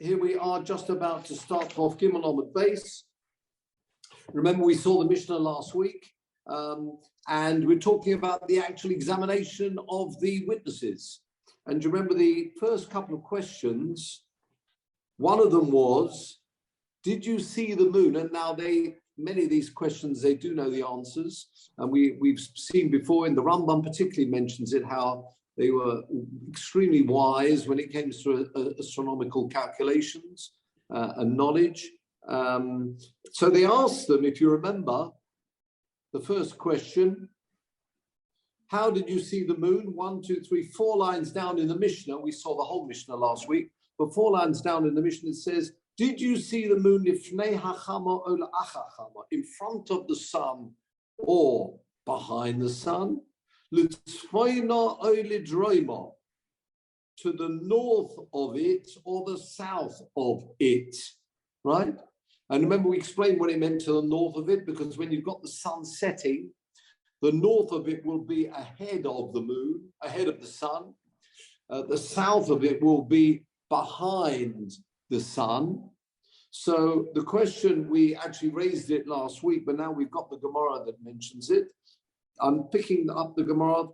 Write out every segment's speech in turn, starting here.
Here we are just about to start off Gimel Amud Beis. Remember, we saw the Mishnah last week, and we're talking about the actual examination of the witnesses. And you remember the first couple of questions, one of them was, did you see the moon? And now many of these questions, they do know the answers. And we've seen before in the Rambam particularly mentions it, how they were extremely wise when it came to astronomical calculations and knowledge. So they asked them, if you remember, the first question, how did you see the moon? 1, 2, 3, 4 lines down in the Mishnah. We saw the whole Mishnah last week, but 4 lines down in the Mishnah it says, did you see the moon in front of the sun or behind the sun? To the north of it or the south of it, right? And remember, we explained what it meant to the north of it, because when you've got the sun setting, the north of it will be ahead of the moon, ahead of the sun. The south of it will be behind the sun. So the question, we actually raised it last week, but now we've got the Gemara that mentions it. I'm picking up the Gemara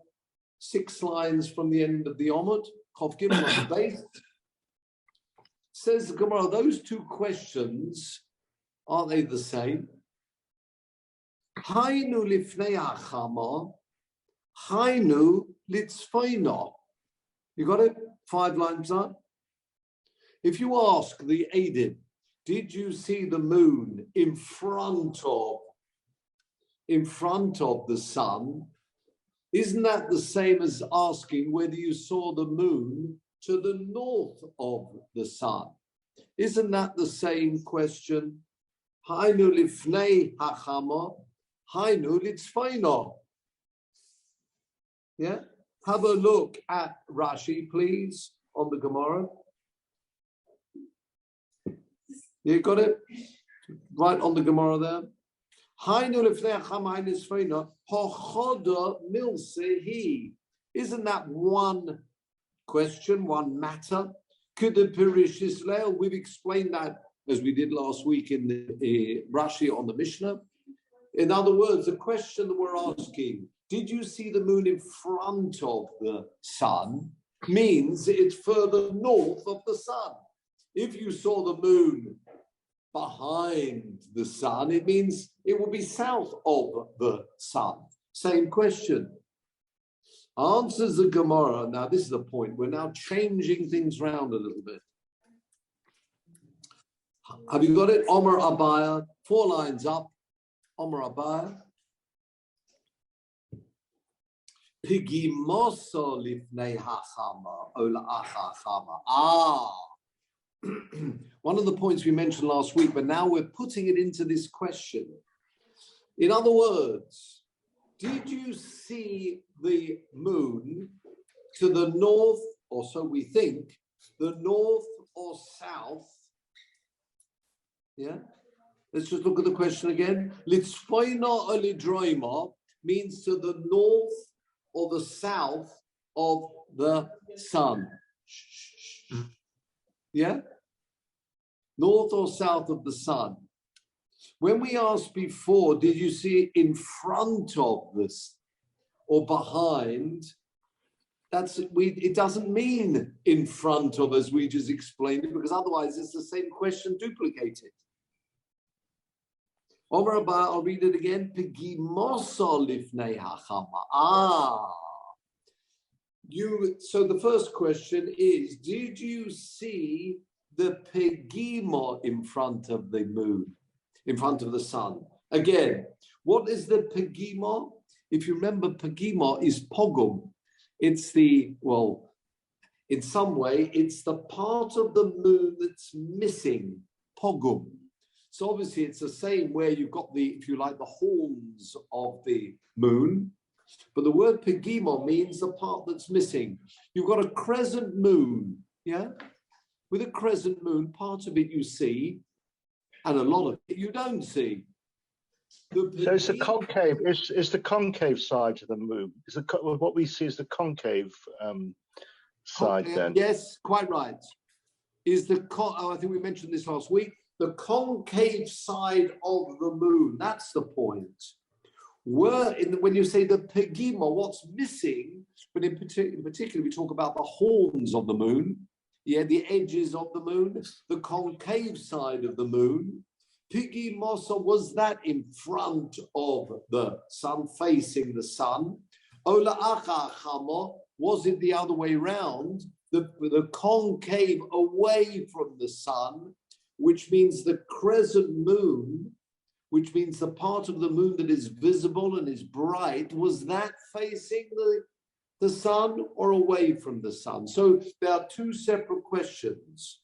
6 lines from the end of the Amud, Chav Gimel on the base. Says the Gemara, those 2 questions, are they the same? Hainu lifnei hachama, hainu litzfeina. You got it? 5 lines up. If you ask the Eidim, did you see the moon in front of the sun? Isn't that the same as asking whether you saw the moon to the north of the sun? Isn't that the same question? Hainu lifnei hachama, hainu litzfeina. Yeah? Have a look at Rashi, please, on the Gemara. You got it? Right on the Gemara there. Isn't that one question, one matter? Could the Pirish Israel? We've explained that as we did last week in the Rashi on the Mishnah. In other words, the question that we're asking, did you see the moon in front of the sun, means it's further north of the sun. If you saw the moon behind the sun, it means it will be south of the sun. Same question. Answers the Gemara. Now, this is the point. We're now changing things around a little bit. Have you got it? Omer Abaya, 4 lines up. Omer Abaya. Pigimoso lifnei hachama ola achachama. One of the points we mentioned last week, but now we're putting it into this question. In other words, did you see the moon to the north, or so we think, the north or south? Yeah? Let's just look at the question again. Litzfoina olidroima means to the north or the south of the sun. Yeah? North or south of the sun. When we asked before, did you see it in front of this or behind? It doesn't mean in front of, as we just explained it, because otherwise it's the same question duplicated. Omer Abba, I'll read it again. So the first question is, did you see the pegima in front of the moon, in front of the sun? Again, what is the pegima? If you remember, pegima is pogum. It's in some way, it's the part of the moon that's missing, pogum. So obviously it's the same where you've got if you like, the horns of the moon. But the word pegima means the part that's missing. You've got a crescent moon, yeah? With a crescent moon, part of it you see, and a lot of it you don't see. So it's the concave. It's the concave side of the moon. What we see is the concave side. Then yes, quite right. is I think we mentioned this last week, the concave side of the moon. That's the point. When you say the pegima, what's missing, but in particular, we talk about the horns of the moon, the edges of the moon, the concave side of the moon. Pigimosa, was that in front of the sun, facing the sun? Ola achachamo, was it the other way around? The concave away from the sun, which means the crescent moon, which means the part of the moon that is visible and is bright, was that facing the sun or away from the sun? So there are two separate questions.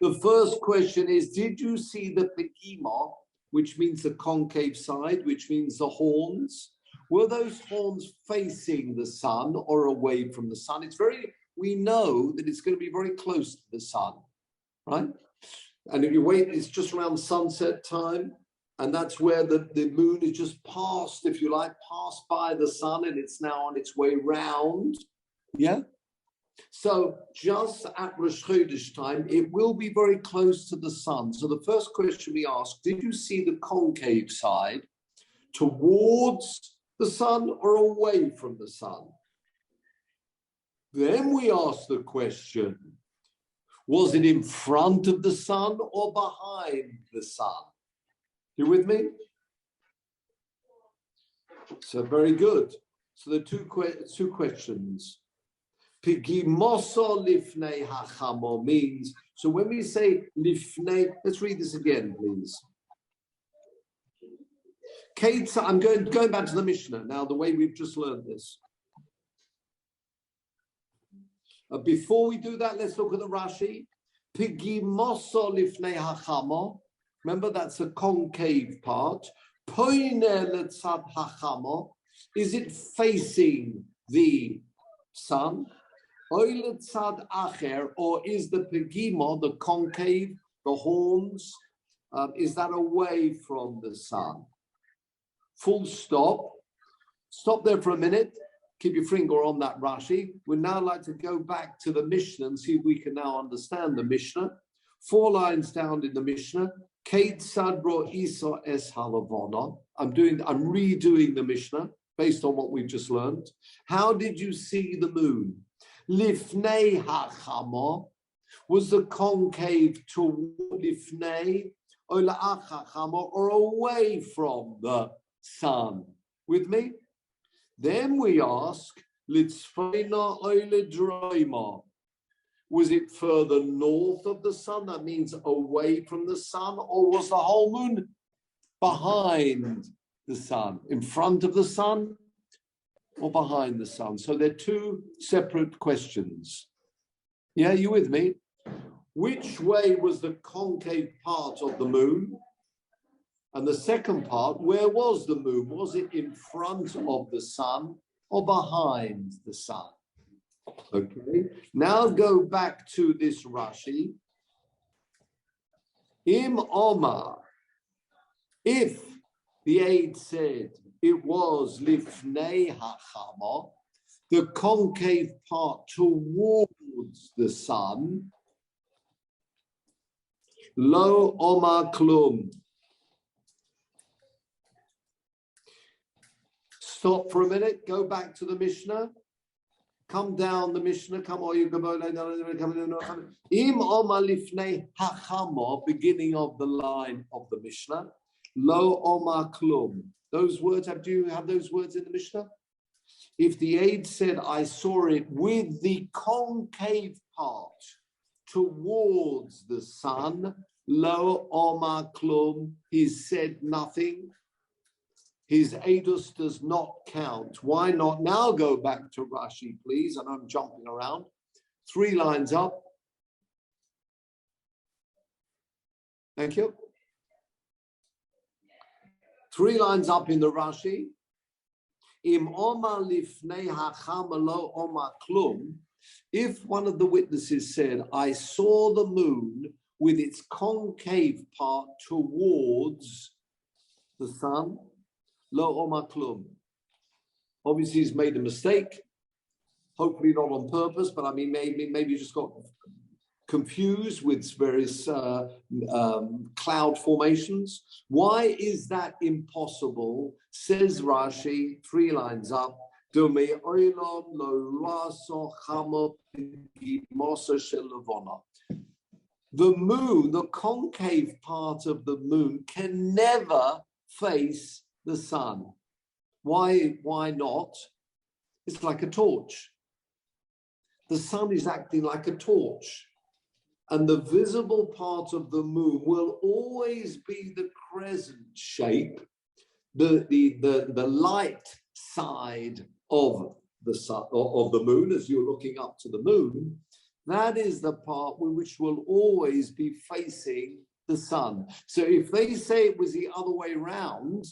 The first question is, did you see the pegima, which means the concave side, which means the horns? Were those horns facing the sun or away from the sun? We know that it's going to be very close to the sun, right? And if you wait, it's just around sunset time. And that's where the moon is just passed, if you like, passed by the sun, and it's now on its way round. Yeah? So just at Rosh Chodesh time, it will be very close to the sun. So the first question we ask, did you see the concave side towards the sun or away from the sun? Then we ask the question, was it in front of the sun or behind the sun? You with me? So very good. So the two questions. Pigimoso lifnei hachamo means, so when we say lifnei, let's read this again, please. I'm going back to the Mishnah now, the way we've just learned this. Before we do that, let's look at the Rashi. Pigimoso lifnei hachamo. Remember, that's a concave part. Poine letzad hachamo. Is it facing the sun? Oy letzad acher, or is the pegima, the concave, the horns, is that away from the sun? Full stop. Stop there for a minute. Keep your finger on that Rashi. We'd now like to go back to the Mishnah and see if we can now understand the Mishnah. 4 lines down in the Mishnah. Kate Sadbro Isa Es Halavona. I'm redoing the Mishnah based on what we've just learned. How did you see the moon? Lifnei hachama, was the concave toward lifnei or la'achachama, or away from the sun? With me? Then we ask, litzfeina or ledroima, was it further north of the sun? That means away from the sun, or was the whole moon behind the sun, in front of the sun, or behind the sun? So they're two separate questions. Yeah, you with me? Which way was the concave part of the moon? And the second part, where was the moon? Was it in front of the sun or behind the sun? Okay, now go back to this Rashi. Im Omar, if the aide said it was lifnei hachama, the concave part towards the sun, lo Omar klum. Stop for a minute, go back to the Mishnah. Come down the Mishnah, come on, you go Im Omar lifnei hachama, beginning of the line of the Mishnah. Lo Omar klum. Those words, do you have those words in the Mishnah? If the aide said, I saw it with the concave part towards the sun, lo Omar klum, he said nothing. His edus does not count. Why not? Now go back to Rashi, please. And I'm jumping around. 3 lines up. Thank you. 3 lines up in the Rashi. Im Omar lifnei hachama lo Omar klum. If one of the witnesses said, I saw the moon with its concave part towards the sun, lo Omar klum. Obviously, he's made a mistake. hopefully not on purpose, but I mean, maybe you just got confused with various cloud formations. Why is that impossible? Says Rashi, 3 lines up. The moon, the concave part of the moon, can never face the sun. Why not? It's like a torch. The sun is acting like a torch. And the visible part of the moon will always be the crescent shape, the light side of the sun, of the moon, as you're looking up to the moon. That is the part which will always be facing the sun. So if they say it was the other way around,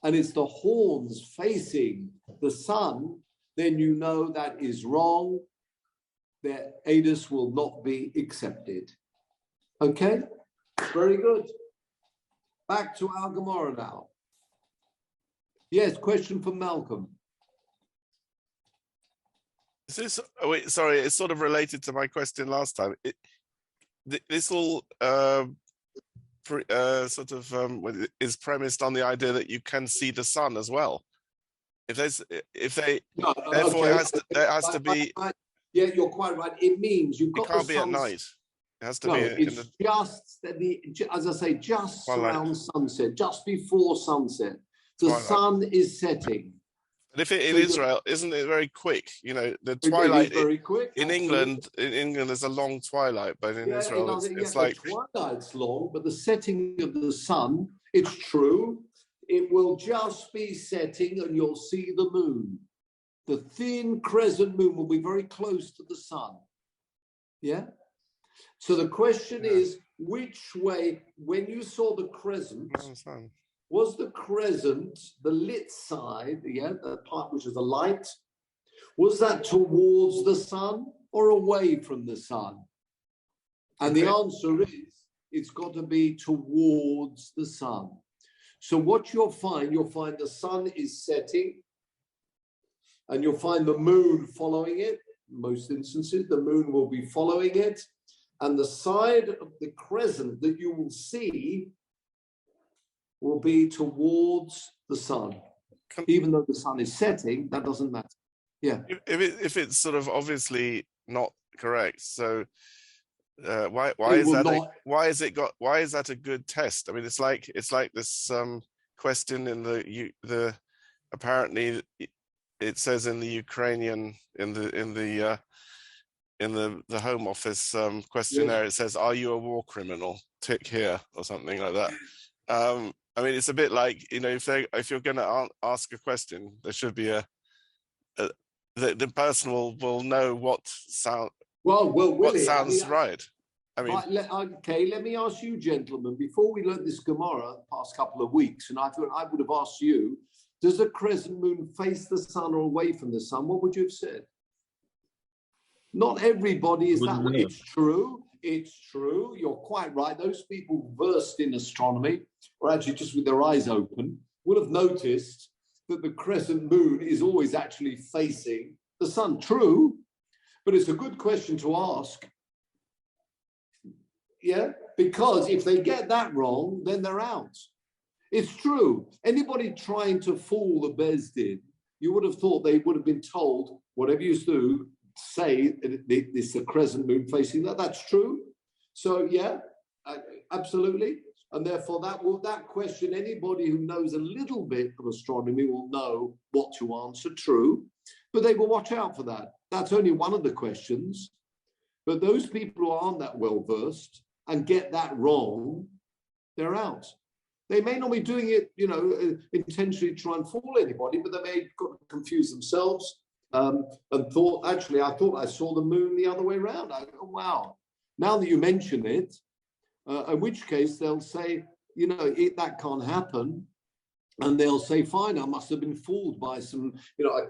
and it's the horns facing the sun, then you know that is wrong. Their edus will not be accepted. Okay, very good. Back to our Gemara now. Yes, question from Malcolm. Is this, oh wait, sorry, it's sort of related to my question last time. This all is premised on the idea that you can see the sun as well. Therefore okay. There has to be. Yeah, you're quite right. It means you've got. It can't be at night. It has to be. It's just as I say, just around sunset, just before sunset. The sun is setting. But if in Israel, isn't it very quick? You know, the twilight. It is very quick. In England, there's a long twilight, but in Israel, it's like the twilight's long, but the setting of the sun, it's true. It will just be setting, and you'll see the moon. The thin crescent moon will be very close to the sun. Yeah? So the question is, which way, when you saw the crescent, was the crescent, the lit side, the part which is the light, was that towards the sun or away from the sun? And the answer is, it's got to be towards the sun. So what you'll find the sun is setting, and you'll find the moon following it. In most instances, the moon will be following it. And the side of the crescent that you will see will be towards the sun. Even though the sun is setting, that doesn't matter. Yeah. If it's sort of obviously not correct, so why is that a good test? I mean, it's like this question in the apparently it says in the Ukrainian in the Home Office questionnaire, it says, "Are you a war criminal?" Tick here or something like that. I mean, it's a bit like, you know, if you're going to ask a question, there should be the person will know what sounds right. I mean, okay, let me ask you, gentlemen, before we learned this Gemara the past couple of weeks, and I thought I would have asked you, does the crescent moon face the sun or away from the sun? What would you have said? Not everybody is that way. It's true. It's true. You're quite right. Those people versed in astronomy, or actually just with their eyes open, would have noticed that the crescent moon is always actually facing the sun. True, but it's a good question to ask. Yeah, because if they get that wrong, then they're out. It's true. Anybody trying to fool the Beis Din, you would have thought they would have been told, whatever you do, say it's the crescent moon facing that. That's true. So yeah, absolutely. And therefore that question, anybody who knows a little bit of astronomy will know what to answer. True, but they will watch out for that. That's only one of the questions. But those people who aren't that well versed and get that wrong, they're out. They may not be doing it, you know, intentionally to try and fool anybody, but they may confuse themselves. And thought, actually, I thought I saw the moon the other way around. I go, wow. Now that you mention it, in which case they'll say, you know, that can't happen. And they'll say, fine, I must have been fooled by some, you know, a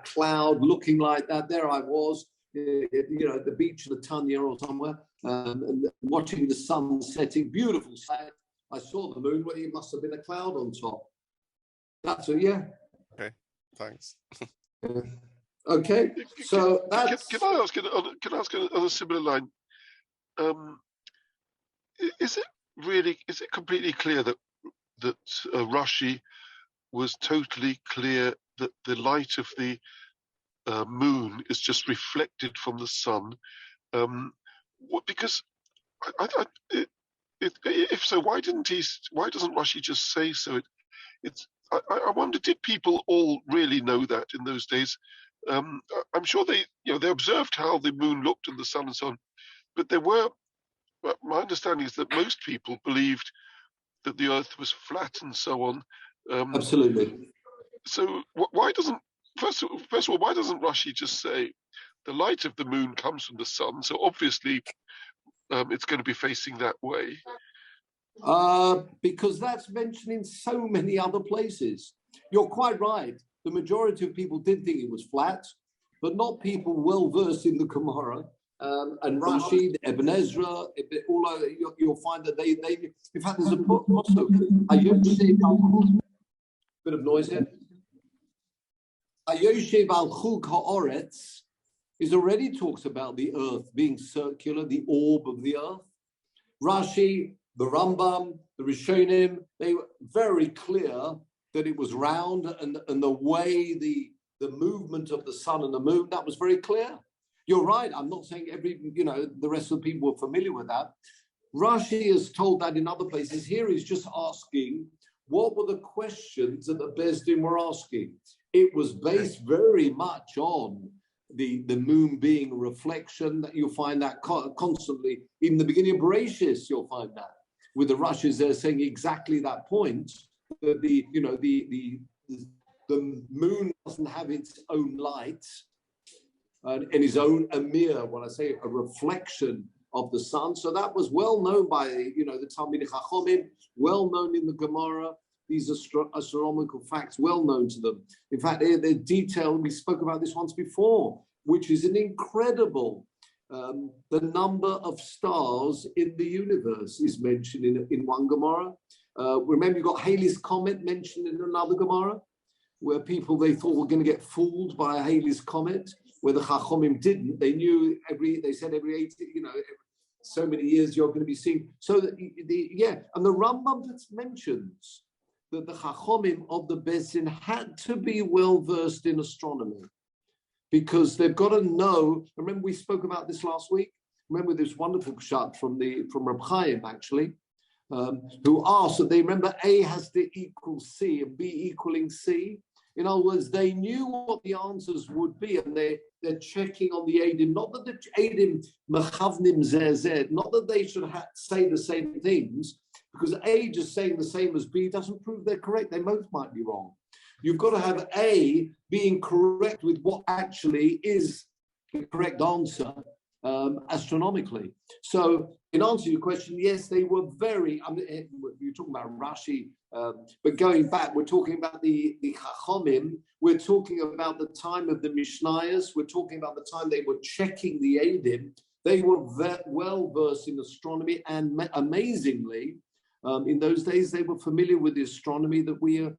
cloud looking like that. There I was, you know, at the beach of the Tanya or somewhere, and watching the sun setting, beautiful sight. I saw the moon, well, it must have been a cloud on top. That's it, yeah. Okay, thanks. Okay, so that's... Can I ask on a similar line? Is it completely clear that Rashi was totally clear that the light of the moon is just reflected from the sun? Because if so, why doesn't Rashi just say so? I wonder, did people all really know that in those days? I'm sure they observed how the moon looked and the sun and so on, but my understanding is that most people believed that the earth was flat and so on. Absolutely. So why doesn't, first of all, why doesn't Rashi just say the light of the moon comes from the sun, so obviously it's going to be facing that way? Because that's mentioned in so many other places. You're quite right. The majority of people did think it was flat, but not people well versed in the Gemara. And Rashi, Ibn Ezra, you'll find that they in fact, there's a book also, bit of noise here. Ayoshev al Chug Ha'oretz already talks about the earth being circular, the orb of the earth. Rashi, the Rambam, the Rishonim, they were very clear that it was round, and the way the movement of the sun and the moon, that was very clear. You're right. I'm not saying the rest of the people were familiar with that. Rashi has told that in other places. Here he's just asking, what were the questions that the Beis Din were asking? It was based very much on the moon being a reflection. That you'll find that constantly in the beginning of Bereshis. You'll find that with the Rashis, they're saying exactly that point, that the moon doesn't have its own light and his own amir, when I say a reflection of the sun. So that was well known by the Talmud Chachomim, well known in the Gemara. These astronomical facts well known to them. In fact, they're detailed. We spoke about this once before, which is an incredible. The number of stars in the universe is mentioned in one Gemara. Remember, you got Halley's Comet mentioned in another Gemara, where they thought were going to get fooled by a Halley's Comet, where the Chachomim didn't. They knew they said every 80, so many years you're going to be seeing. So and the Rambam mentions that the Chachomim of the Beis Din had to be well versed in astronomy, because they've got to know. Remember, we spoke about this last week. Remember this wonderful shot from Reb Chaim, actually, who asked that they remember A has to equal C and B equaling C. In other words, they knew what the answers would be, and they're checking on the Eidim. Not that the Eidim mechavnim zeh, not that they should say the same things, because A just saying the same as B doesn't prove they're correct. They both might be wrong. You've got to have A being correct with what actually is the correct answer astronomically. So, in answer to your question, yes, they were very. You're talking about Rashi, but going back, we're talking about the Chachomim. We're talking about the time of the Mishnayos. We're talking about the time they were checking the Eidim. They were well versed in astronomy, and amazingly, in those days, they were familiar with the astronomy that we are,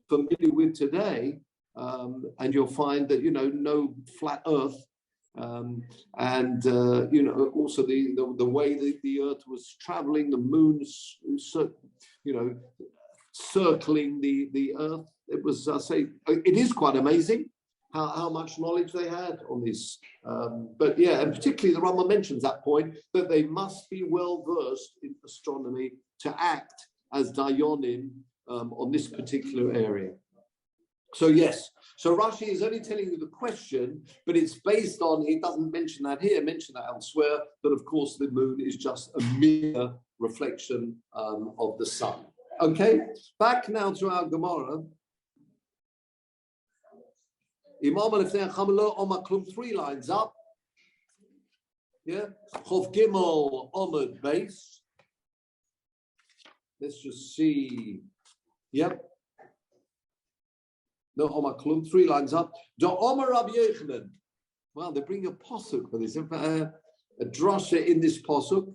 familiar with today. And you'll find that no flat Earth. Also the way that the Earth was traveling, the moon, circling the Earth. It was, it is quite amazing how much knowledge they had on this. And particularly the Rambam mentions that point, that they must be well versed in astronomy to act as dayanim on this particular area. So yes, so Rashi is only telling you the question, but it's based on, he doesn't mention that here, mention that elsewhere, that of course the moon is just a mere reflection of the sun. Okay, back now to our Gemara. Imam al-Ifnei Chamalo Omaklum, 3 lines up. Yeah, Chof Gimel Omad base. Let's just see. Yep. No Omaklum, 3 lines up. Do Omar Rabbi Yochanan. Well, they bring a posuk for this, a drasha in this posuk.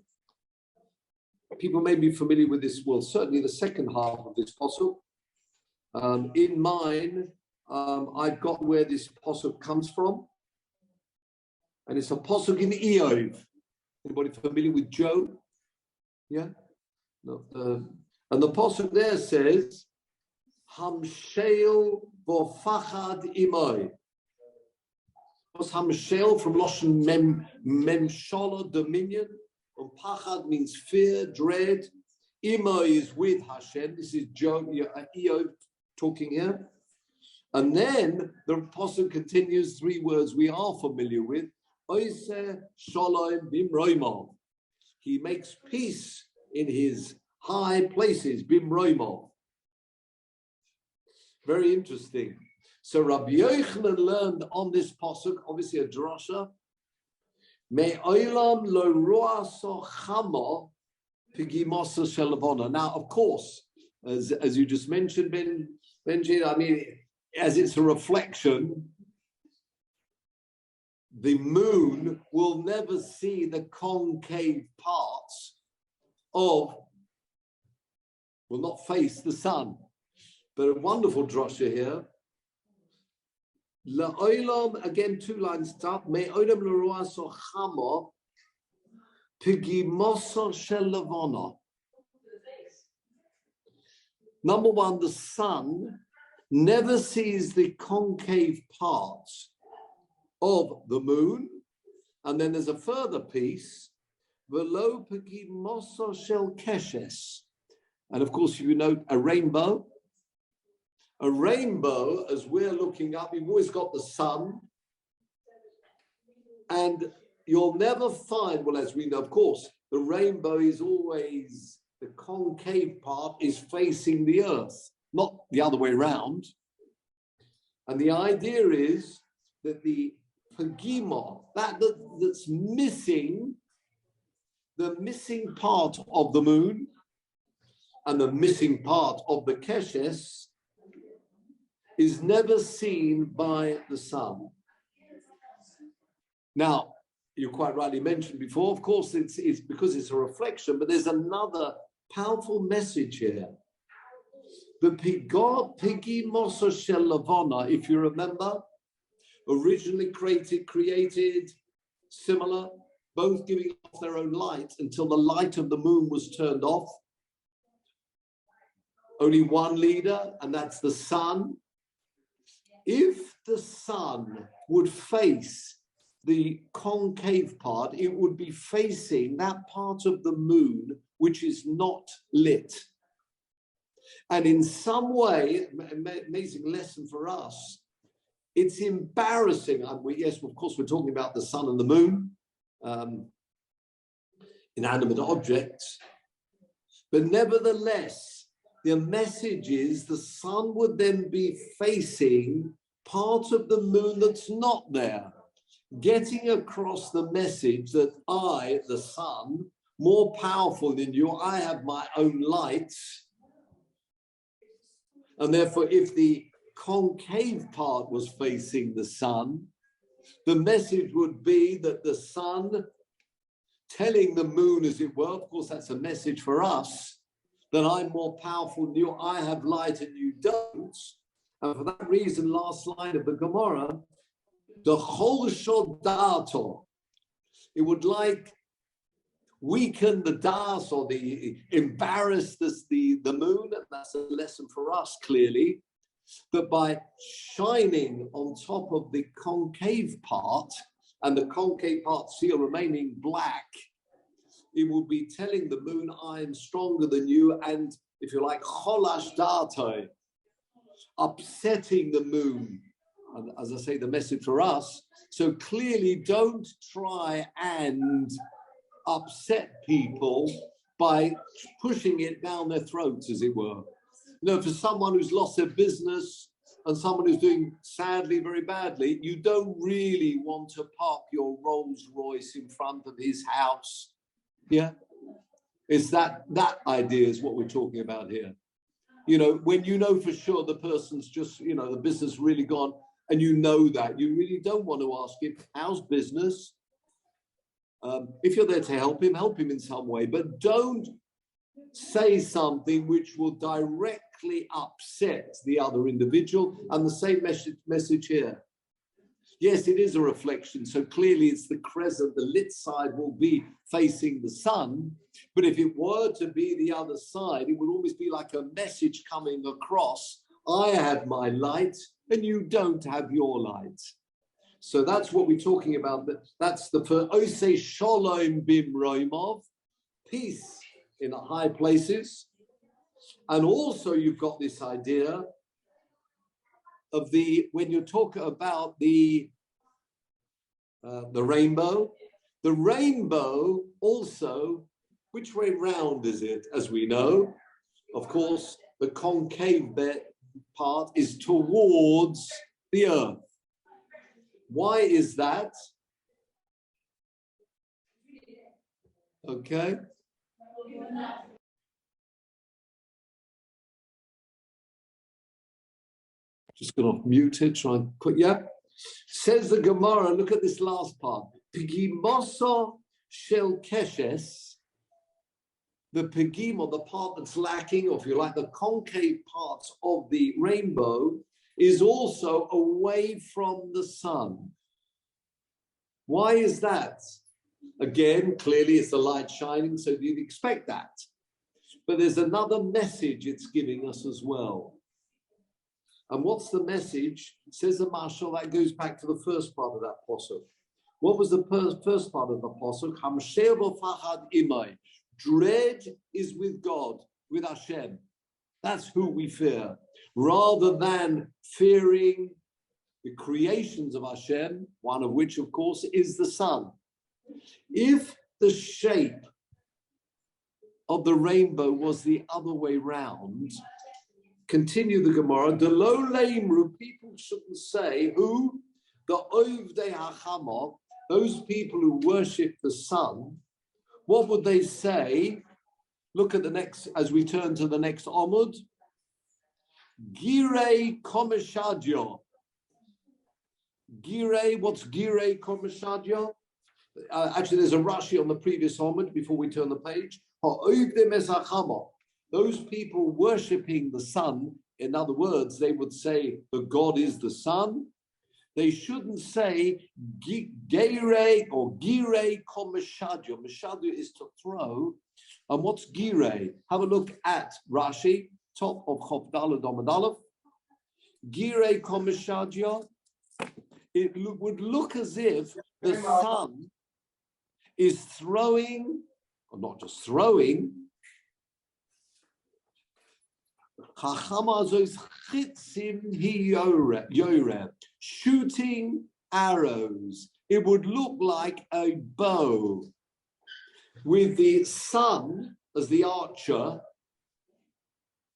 People may be familiar with this. Well, certainly the second half of this posuk. In mine, I've got where this posuk comes from, and it's a posuk in Eov. Anybody familiar with Job? Yeah. No, and the posuk there says, "Hamshel v'fachad imoy." What's Hamshel from Loshen memshala, dominion? And pachad means fear, dread. Imoy is with Hashem. This is Job, Eov talking here. And then the apostle continues 3 words we are familiar with. Oiseh shalom bimroimov. He makes peace in his high places, bimroimov. Very interesting. So Rabbi Yochanan learned on this pasuk, obviously a drasha. Me'olam lo ruaso chama pigimosa shelavona. Now, of course, as you just mentioned, Benji, I mean, as it's a reflection, the moon will never see the concave parts will not face the sun. But a wonderful drasha here. La'olam, again, 2 lines up. Me'olam l'ruaso chama pigimosa shelavona. Number 1, the sun never sees the concave parts of the moon. And then there's a further piece, velo pegimoso shel keshes. And of course, if you note a rainbow, as we're looking up, we've always got the sun. And you'll never find, well, as we know, of course, the rainbow is always, the concave part is facing the earth, not the other way around. And the idea is that the pagima, that's missing, the missing part of the moon and the missing part of the keshes is never seen by the sun. Now, you quite rightly mentioned before, of course, it's because it's a reflection, but there's another powerful message here. The pigimosa shel lavona, if you remember, originally created similar, both giving off their own light until the light of the moon was turned off. Only one leader, and that's the sun. If the sun would face the concave part, it would be facing that part of the moon which is not lit. And in some way, amazing lesson for us, it's embarrassing. Yes, of course, we're talking about the sun and the moon, inanimate objects. But nevertheless, the message is the sun would then be facing part of the moon that's not there, getting across the message that I, the sun, more powerful than you, I have my own light. And therefore, if the concave part was facing the sun, the message would be that the sun telling the moon, as it were, of course, that's a message for us, that I'm more powerful than you, I have light and you don't. And for that reason, last line of the Gemara, the chol shod da'ato, it would like weaken the das or embarrass the moon, and that's a lesson for us clearly, that by shining on top of the concave part, and the concave part still remaining black, it will be telling the moon, I am stronger than you, and if you like, cholash da'ato, upsetting the moon. And as I say, the message for us, so clearly don't try and upset people by pushing it down their throats, as it were. You know, for someone who's lost their business and someone who's doing sadly very badly, you don't really want to park your Rolls Royce in front of his house. Yeah, it's that idea is what we're talking about here. You know, when you know for sure the person's just, you know, the business really gone, and you know that, you really don't want to ask him, how's business? If you're there to help him in some way, but don't say something which will directly upset the other individual, and the same message here. Yes, it is a reflection, so clearly it's the crescent, the lit side will be facing the sun, but if it were to be the other side, it would always be like a message coming across. I have my light and you don't have your light. So that's what we're talking about. That's the Ose Shalom Bim Roimov, peace in the high places. And also you've got this idea of when you talk about the rainbow also, which way round is it? As we know, of course, the concave part is towards the earth. Why is that? Okay. Just going to mute it, try and put, yeah. Says the Gemara, look at this last part. Pigimoso shel keshes, the pigim, or the part that's lacking, or if you like, the concave parts of the rainbow, is also away from the sun. Why is that? Again, clearly it's the light shining, so you'd expect that. But there's another message it's giving us as well. And what's the message? It says the Marshal, that goes back to the first part of that posuk. What was the first part of the posuk? Hamsher v'fachad imay. Dread is with God, with Hashem. That's who we fear. Rather than fearing the creations of Hashem, one of which, of course, is the sun. If the shape of the rainbow was the other way round, continue the Gemara, the low lamru, people shouldn't say who, the ovdei hachama, those people who worship the sun. What would they say? Look at the next, as we turn to the next Amud. Girei komeshadyo. Girei, what's girei komeshadyo? Actually, there's a Rashi on the previous Amud before we turn the page. Those people worshipping the sun, in other words, they would say the God is the sun. They shouldn't say Geirei or Girei Kol Meshadyo. Meshadyo is to throw. And what's Girei? Have a look at Rashi, top of Chof Daled Amud Aleph. Girei Kol Meshadyo. It would look as if the sun is throwing, or not just throwing, shooting arrows. It would look like a bow with the sun as the archer.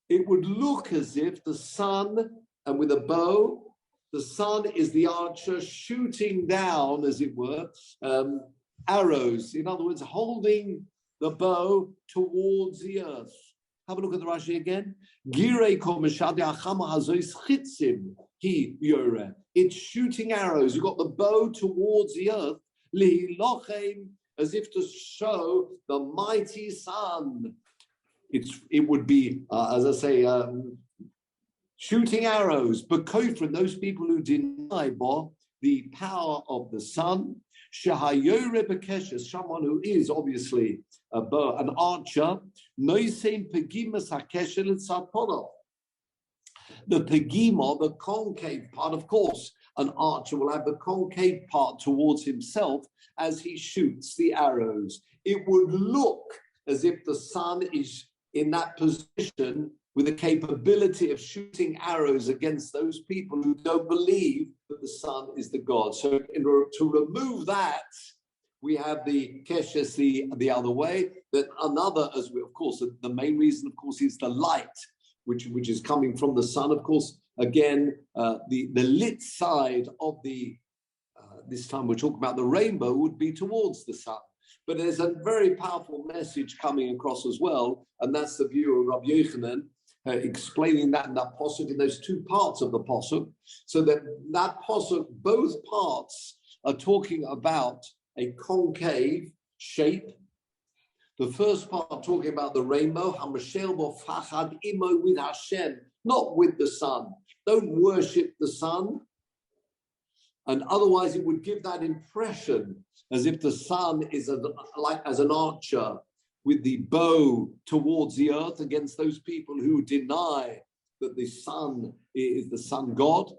It would look as if the sun, and with a bow, the sun is the archer shooting down, as it were, arrows. In other words, holding the bow towards the earth. Have a look at the Rashi again. It's shooting arrows. You've got the bow towards the earth, as if to show the mighty sun. It would be, as I say, shooting arrows. But Kofrin, those people who deny the power of the sun, someone who is obviously an archer, the pegima, the concave part, of course, an archer will have the concave part towards himself as he shoots the arrows. It would look as if the sun is in that position with the capability of shooting arrows against those people who don't believe that the sun is the God. So in order to remove that, we have the keshes the other way. That another, as we, of course, the main reason, of course, is the light, which is coming from the sun. Of course, again, the lit side of the, this time we're talking about the rainbow, would be towards the sun. But there's a very powerful message coming across as well, and that's the view of Rabbi Yochanan, explaining that in that posuk, in those two parts of the posuk, so that posuk, both parts are talking about a concave shape. The first part talking about the rainbow, Hamashel Fachad Imo with Hashem, not with the sun. Don't worship the sun. And otherwise it would give that impression as if the sun is like as an archer with the bow towards the earth against those people who deny that the sun is the sun god.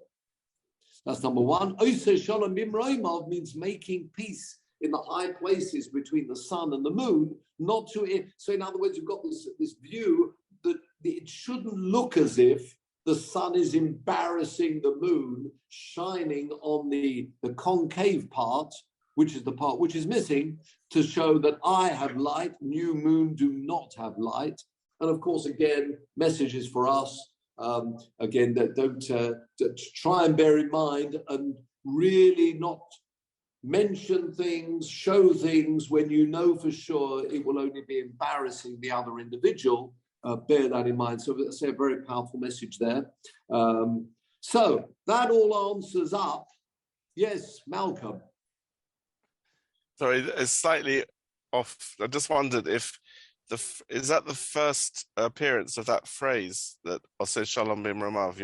That's number one. Oseh Shalom Bimroimov means making peace in the high places between the sun and the moon, not to it. So in other words, you've got this view that it shouldn't look as if the sun is embarrassing the moon, shining on the concave part, which is the part which is missing, to show that I have light, new moon do not have light. And of course, again, messages for us, again, that don't try and bear in mind and really not mention things, show things when you know for sure it will only be embarrassing the other individual. Bear that in mind. So that's a very powerful message there. So that all answers up. Yes, Malcolm. Sorry, it's slightly off. I just wondered if is that the first appearance of that phrase that Oseh Shalom Bimromav,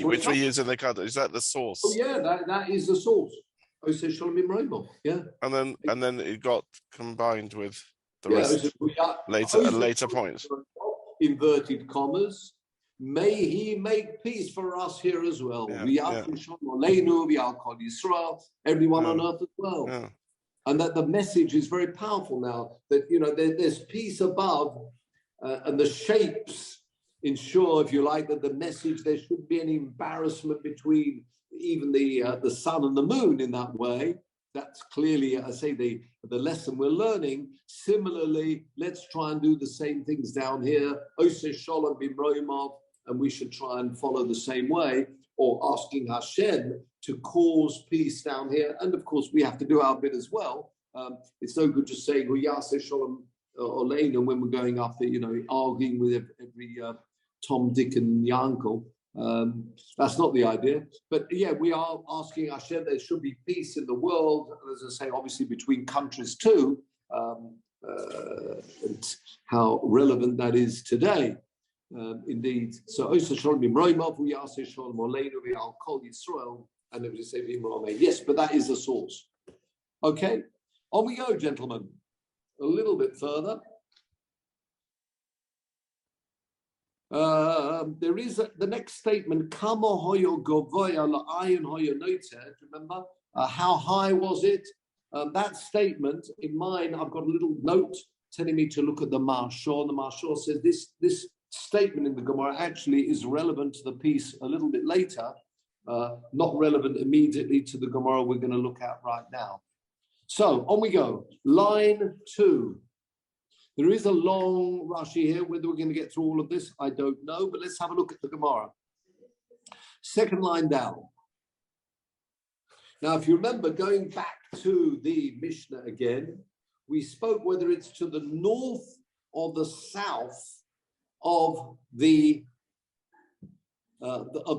which we use in the Kaddish. Is that the source? Oh yeah, that is the source. Oseh Shalom Bimromav. Yeah. And then it got combined with the rest at later points. Inverted commas. May he make peace for us here as well. Everyone on earth as well. Yeah. And that the message is very powerful now, that there's peace above, and the shapes ensure, if you like, that the message, there shouldn't be any embarrassment between even the sun and the moon in that way. That's clearly, I say, the lesson we're learning. Similarly, let's try and do the same things down here. Oseh Shalom Bimroimov, and we should try and follow the same way, or asking Hashem to cause peace down here. And of course, we have to do our bit as well. It's no good just saying, Yaseh Shalom Oleinu when we're going up there, arguing with every Tom, Dick, and Yankel. That's not the idea. But yeah, we are asking Hashem there should be peace in the world, as I say, obviously between countries too, and how relevant that is today. Indeed. So Oseh Shalom Bimroimov, we Yaseh Shalom Oleinu, we Al Kol Yisrael, and then we say Bimroimov. Yes, but that is the source. Okay, on we go, gentlemen. A little bit further. There is the next statement. Kama hoyo govoya la'ayin hoyo noted. Remember, how high was it? That statement in mine, I've got a little note telling me to look at the Marshal. The Marshal says this statement in the Gemara actually is relevant to the piece a little bit later, not relevant immediately to the Gemara we're going to look at right now. So on we go. Line 2. There is a long Rashi here. Whether we're going to get through all of this, I don't know, but let's have a look at the Gemara. Second line down. Now, if you remember, going back to the Mishnah again, we spoke whether it's to the north or the south of the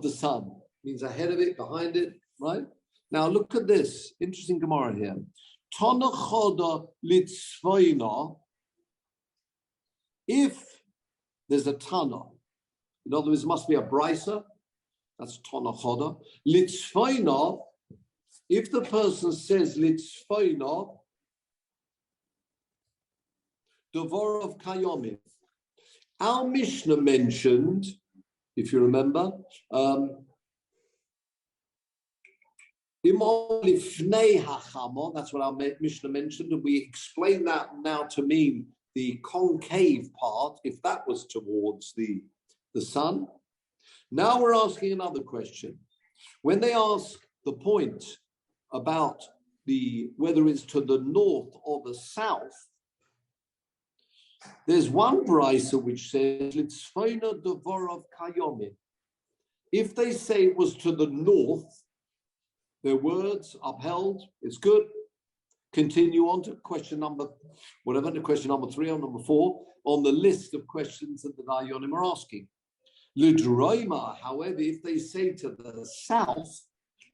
sun. Means ahead of it, behind it, right? Now look at this interesting Gemara here. Tana choda litzvoina. If there's a Tana, in other words, it must be a brisa. That's Tana choda litzvoina. If the person says litzvoina, devar of kayomim. Our Mishnah mentioned, if you remember, that's what our Mishnah mentioned, and we explain that now to mean the concave part, if that was towards the sun. Now we're asking another question. When they ask the point about whether it's to the north or the south, there's one brisa which says Litzfoina Devorov Kayomim. If they say it was to the north, their words upheld, it's good. Continue on to question number 3 or number 4 on the list of questions that the Dayanim are asking. Ludroima, however, if they say to the south,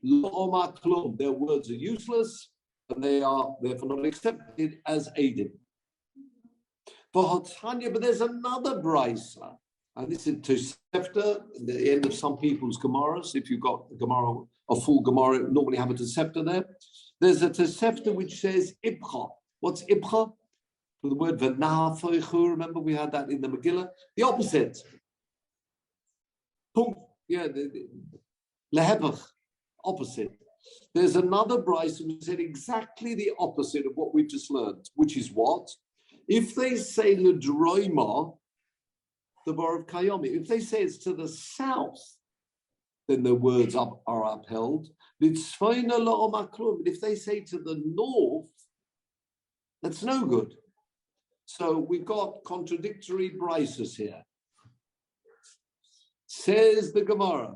Lo Klum, their words are useless and they are therefore not accepted as aided. But there's another brisa, and this is Tosefta, the end of some people's Gemaras. If you've got a Gemara, a full Gemara, normally have a Tosefta there. There's a Tosefta which says Ibcha. What's Ibcha? The word V'nafoichu, remember we had that in the Megillah? The opposite. Yeah, Lehepach, opposite. There's another brisa who said exactly the opposite of what we've just learned, which is what? If they say L'droima, the bar of Kayomi, if they say it's to the south, then the words are upheld. But if they say to the north, that's no good. So we've got contradictory brises here. Says the Gemara,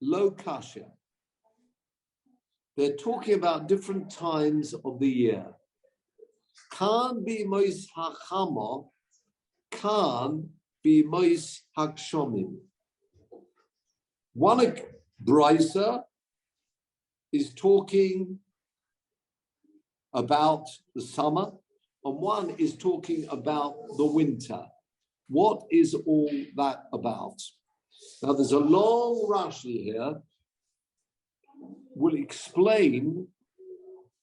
Lo Kasha. They're talking about different times of the year. Kan be mois hachama, kan be mois hakshomim. One brisa is talking about the summer, and one is talking about the winter. What is all that about? Now, there's a long Rashi here. Will explain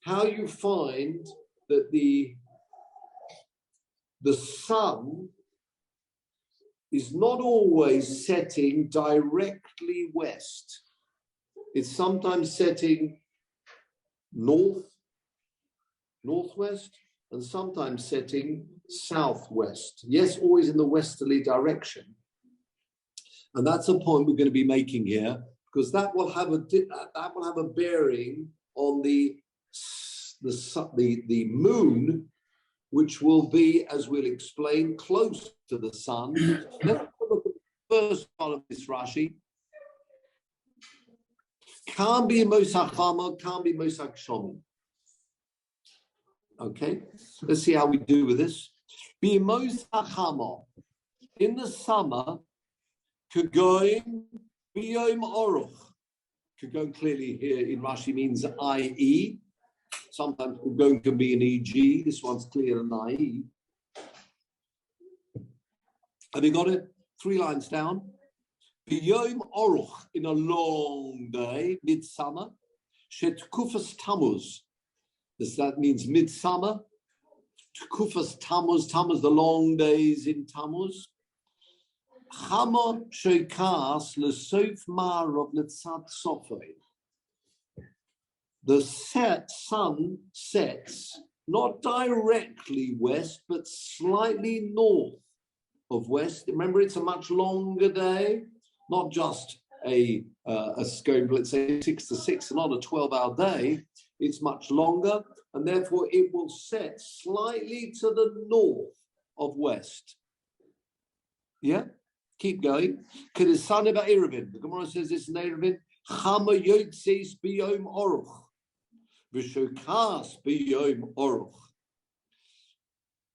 how you find that the sun is not always setting directly west. It's sometimes setting northwest, and sometimes setting southwest. Yes, always in the westerly direction. And that's a point we're going to be making here, because that will have a bearing on the moon, which will be, as we'll explain, close to the sun. Let's look at the first part of this Rashi. Can't be Mosachama, can't be Mosak Shomim. Okay, let's see how we do with this. Be Mosachama. In the summer, Kagoim Biyom Oruch. Kagoim clearly here in Rashi means IE. Sometimes Kagoim can be an EG. This one's clear an IE. Have you got it? 3 lines down. Biyom Oruch, in a long day, midsummer. Shet Kufas Tammuz. That means midsummer. Kufas Tammuz, Tammuz, the long days in Tammuz. Chama Shokas Lesof Marov Letzat Sofei. The sun sets not directly west, but slightly north of west. Remember, it's a much longer day, not just a scope, let's say 6 to 6, not a 12-hour day. It's much longer, and therefore it will set slightly to the north of west. Yeah? Keep going. The Gemara says this in Erevin. Chama yotzes biyom oruch, v'shokas biyom oruch.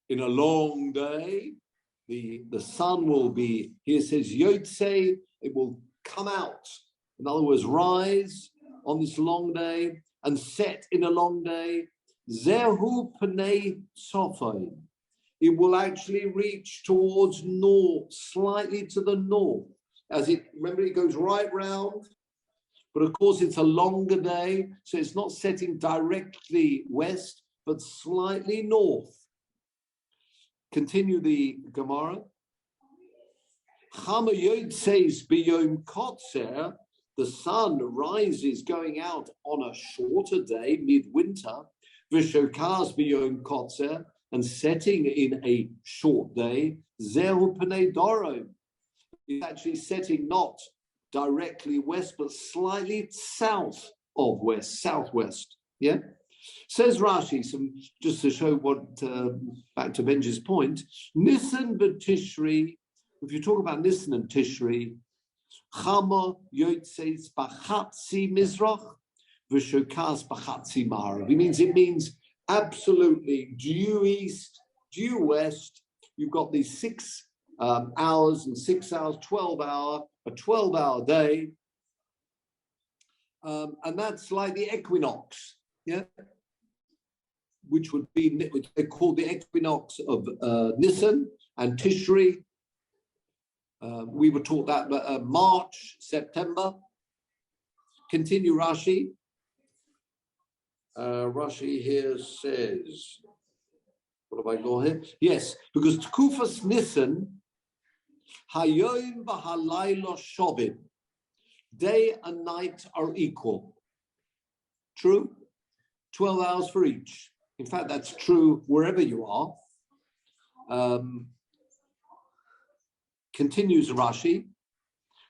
In a long day, the sun will be. Here it says yotze. It will come out. In other words, rise on this long day and set in a long day. Zehu pnei sofay. It will actually reach towards north, slightly to the north. Remember, it goes right round, but of course it's a longer day, so it's not setting directly west, but slightly north. Continue the Gemara. Chama yotzes biyom kotzer, the sun rises going out on a shorter day, midwinter, v'shokas biyom kotzer, and setting in a short day, Zehu Pnei Dorom. It's actually setting not directly west, but slightly south of west, southwest. Yeah? Says Rashi, just to show what, back to Benji's point, Nisan v'Tishri, if you talk about Nisan and Tishri, Chama Yotzes Bachatzi Mizrach, v'Shokas Bachatzi Marav. It means absolutely due east, due west. You've got these 6 hours and 6 hours, a 12-hour day. And that's like the equinox. Yeah. which would be they call the equinox of Nisan and Tishri. We were taught that March, September. Continue Rashi. Rashi here says, what have I got here? Yes, because Tkufas Nisan, Hayom v'halaylo shovim. Day and night are equal. True? 12 hours for each. In fact, that's true wherever you are. Continues Rashi.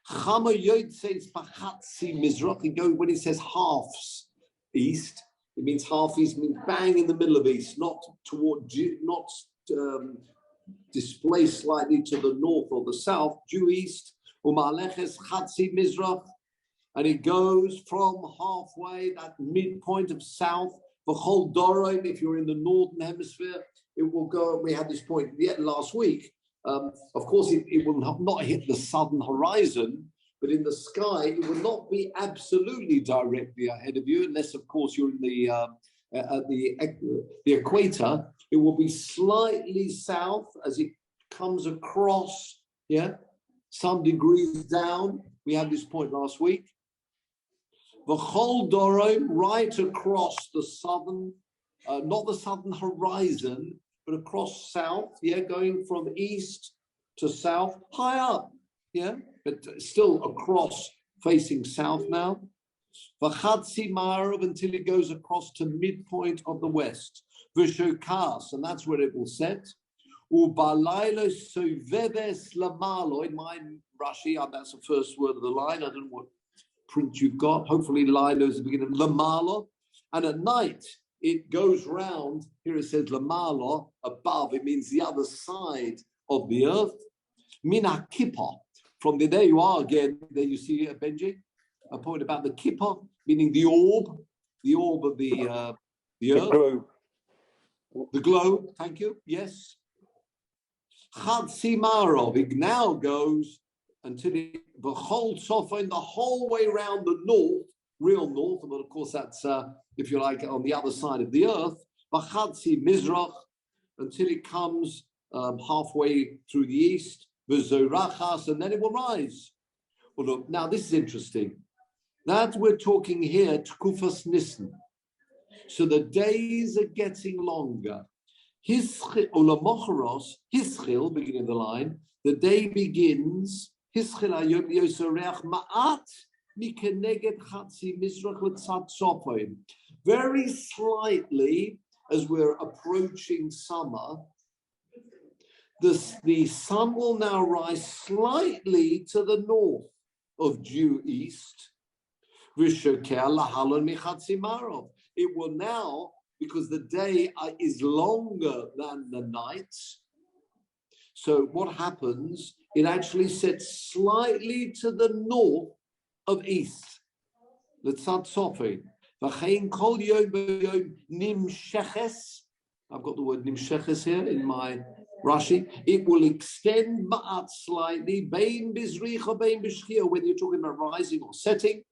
Chama Yod says Pachatzi Mizrach. When he says halves east, it means half east, means bang in the middle of east, not displaced slightly to the north or the south, due east. Umaleches Chatzi Mizrach. And it goes from halfway, that midpoint of south. For Chol Dorim, if you're in the northern hemisphere, it will go. We had this point yet last week. Of course, it will not hit the southern horizon, but in the sky, it will not be absolutely directly ahead of you, unless, of course, you're in the equator. It will be slightly south as it comes across, some degrees down. We had this point last week. The whole Dorim, right across the southern, not the southern horizon, but across south, going from east to south, high up, but still across, facing south now. V'chatzi ma'arav, until it goes across to midpoint of the west. V'shokas, and that's where it will set. U'balaylo soveves lamalo, in my Rashi, that's the first word of the line, I don't know what print you've got. Hopefully Lilo is the beginning of Lamalo. And at night, it goes round. Here it says Lamalo, above. It means the other side of the earth. Mina Kippah. From there you are again. There you see, Benji, a point about the Kippah, meaning the orb of the earth. Globe. The globe, thank you. Yes. Chatzi Marov. It now goes until the whole Sofon, the whole way around the north, real north, but of course that's, if you like, on the other side of the earth, V'chatzi Mizrach, until it comes halfway through the east, V'zorachas, and then it will rise. Well, look, now this is interesting. That we're talking here, Tkufas Nisan. So the days are getting longer. Hischil, Ulamocharos, Hischil, beginning of the line, the day begins. Very slightly, as we're approaching summer, the sun will now rise slightly to the north of due east. It will now, because the day is longer than the night, so what happens? It actually sets slightly to the north of east. L'tzad Sofi. V'chein kol yom b'yom nimsheches. I've got the word nimsheches here in my Rashi. It will extend ma'at slightly, bein bizricha, bein b'shkia, whether you're talking about rising or setting.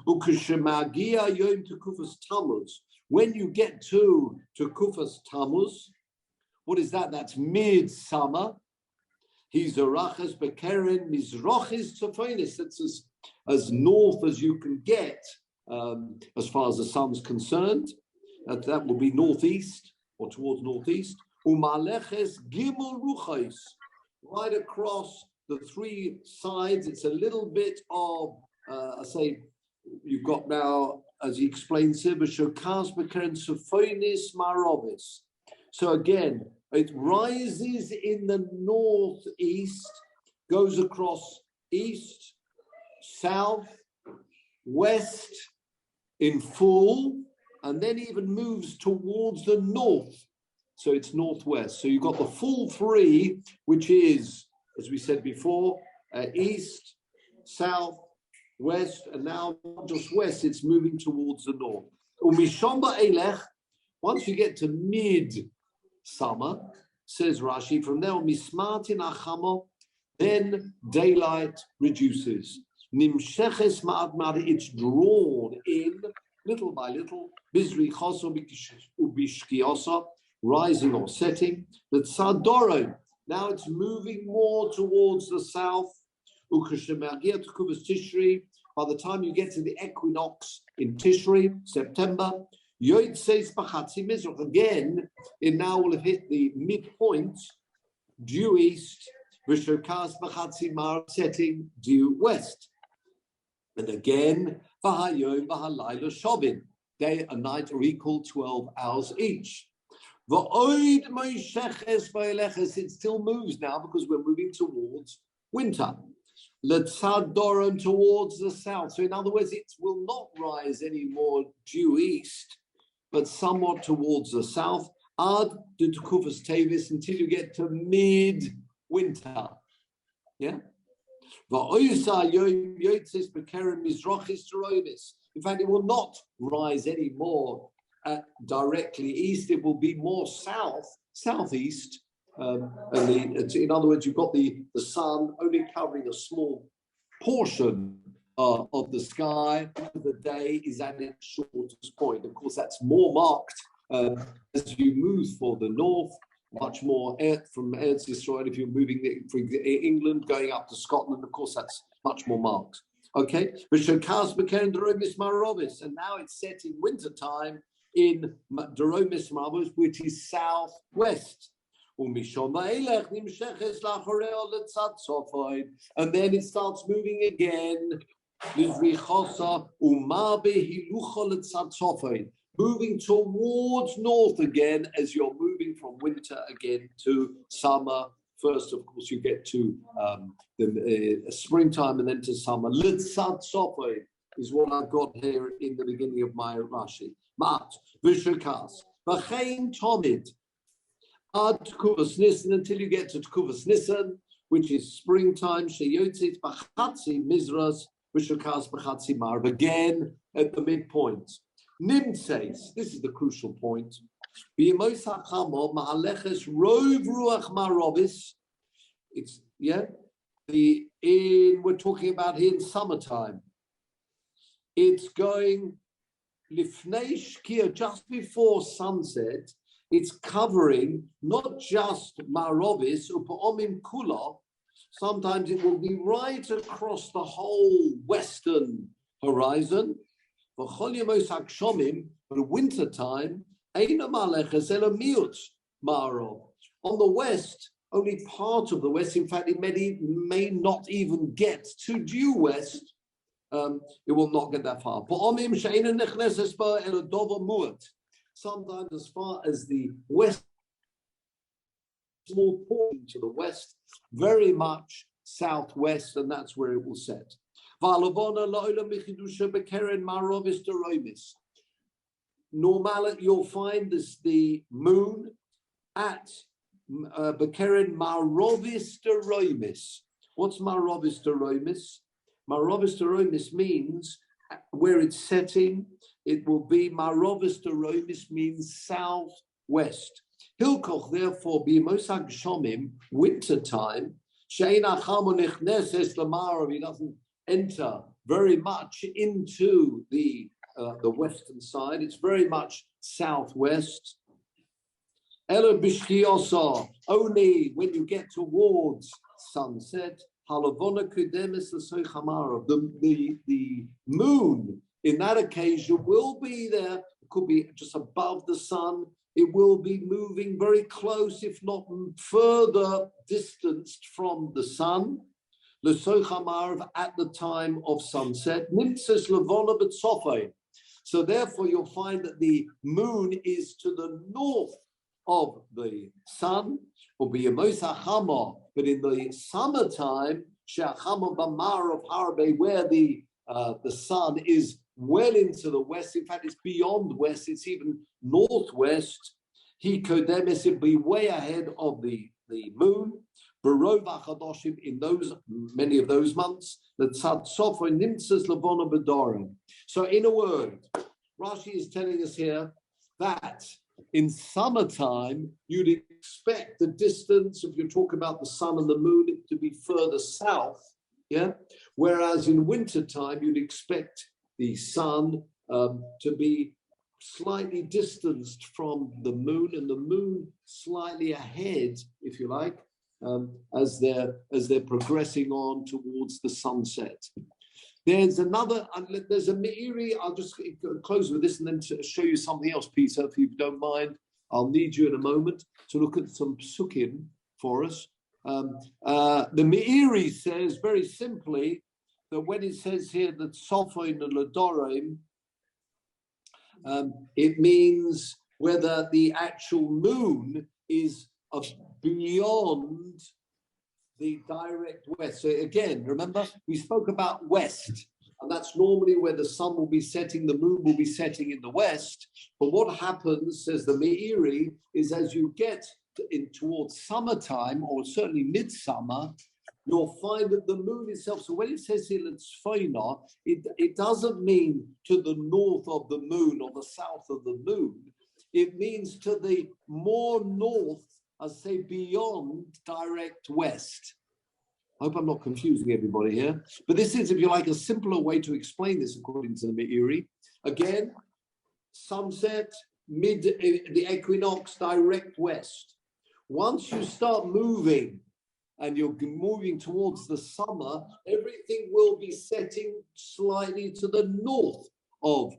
Uk'shemagia yom tekufas Tammuz. When you get to Tekufas Tammuz, what is that? That's midsummer. He's Arachas Bekeren Mizrochis Tzofonis. That's as north as you can get as far as the sun's concerned. That will be northeast or towards northeast. Umaleches Gimel Ruchais. Right across the three sides, it's a little bit of, you've got now, as he explains here, Shokas Bekeren Tzofonis Marovis. So again, it rises in the northeast, goes across east, south, west in full, and then even moves towards the north. So it's northwest. So you've got the full three, which is, as we said before, east, south, west, and now not just west, it's moving towards the north. Once you get to mid-summer, says Rashi, from there on, mismatin achamo, then daylight reduces. Nimsheches ma'ad, it's drawn in. little by little, Bizri Choso Ubishkiosa, rising or setting, that Sadoro, now it's moving more towards the south. By the time you get to the equinox in Tishri, September, again, it now will have hit the midpoint, due east, setting due west. And again, day and night are equal 12 hours each. It still moves now because we're moving towards winter. Towards the south. So in other words, it will not rise any more due east, but somewhat towards the south. Ad de Tukufas Tavis until you get to mid-winter. Yeah? In fact, it will not rise any more directly east. It will be more southeast. In other words, you've got the sun only covering a small portion of the sky. The day is at its shortest point. Of course, that's more marked as you move for the north, much more from Eretz Yisrael. If you're moving from England going up to Scotland, of course, that's much more marked. Okay, and now it's set in winter time in Doromis Marabos, which is southwest. And then it starts moving again, moving towards north again as you're moving from winter again to summer. First, of course, you get to the springtime and then to summer. Litzad Sofay is what I've got here in the beginning of my Rashi. Mat, Vishakas, Vachain Tomid, Ad Tkuvas Nisan, until you get to Tkuvas Nisan, which is springtime. Sheyotzit Bachatzi Mizras, Vishakas Bachatzi Marv, again at the midpoint. Nimtzeis, this is the crucial point. It's we're talking about here in summertime. It's going lifnei shkia, just before sunset. It's covering not just Marovis, Upaomim Kula. Sometimes it will be right across the whole western horizon. But winter time, on the west, only part of the west. In fact, it may not even get to due west. It will not get that far. Sometimes as far as the west, small portion to the west, very much southwest, and that's where it will set. Normally, you'll find this the moon at Bekeren Marovis Deroimis. What's Marovis Deroimis? Marovis Deroimis means where it's setting. It will be Marovis Deroimis means southwest. Hilkoch, therefore, be Mosag Shomim, winter time. Sheina Chamonich Neses Lamarav, he doesn't enter very much into the western side. It's very much southwest. Elo Bishkiosa, only when you get towards sunset. Halavona Kudemis L'Soichamarav, the moon in that occasion will be there. It could be just above the sun. It will be moving very close, if not further distanced from the sun. At the time of sunset. So therefore you'll find that the moon is to the north of the sun, but in the summertime, where the sun is well into the west, in fact it's beyond west, it's even northwest, it'll be way ahead of the moon. In those many of those months, so in a word, Rashi is telling us here that in summertime you'd expect the distance, if you're talking about the sun and the moon, to be further south, yeah. Whereas in wintertime you'd expect the sun to be slightly distanced from the moon, and the moon slightly ahead, if you like, as they're progressing on towards the sunset. There's a Meiri. I'll just close with this and then to show you something else, Peter, if you don't mind. I'll need you in a moment to look at some psukim for us. The Meiri says very simply that when it says here that Sophoin and Ladorim, it means whether the actual moon is beyond the direct west. So again, remember, we spoke about west, and that's normally where the sun will be setting, the moon will be setting in the west. But what happens, says the Meiri, is as you get towards summertime, or certainly midsummer, you'll find that the moon itself, so when it says here Tzfoina, it doesn't mean to the north of the moon or the south of the moon. It means to the more north, I say beyond direct west. I hope I'm not confusing everybody here, but this is, if you like, a simpler way to explain this according to the Meiri. Again, sunset, the equinox, direct west. Once you start moving and you're moving towards the summer, everything will be setting slightly to the north of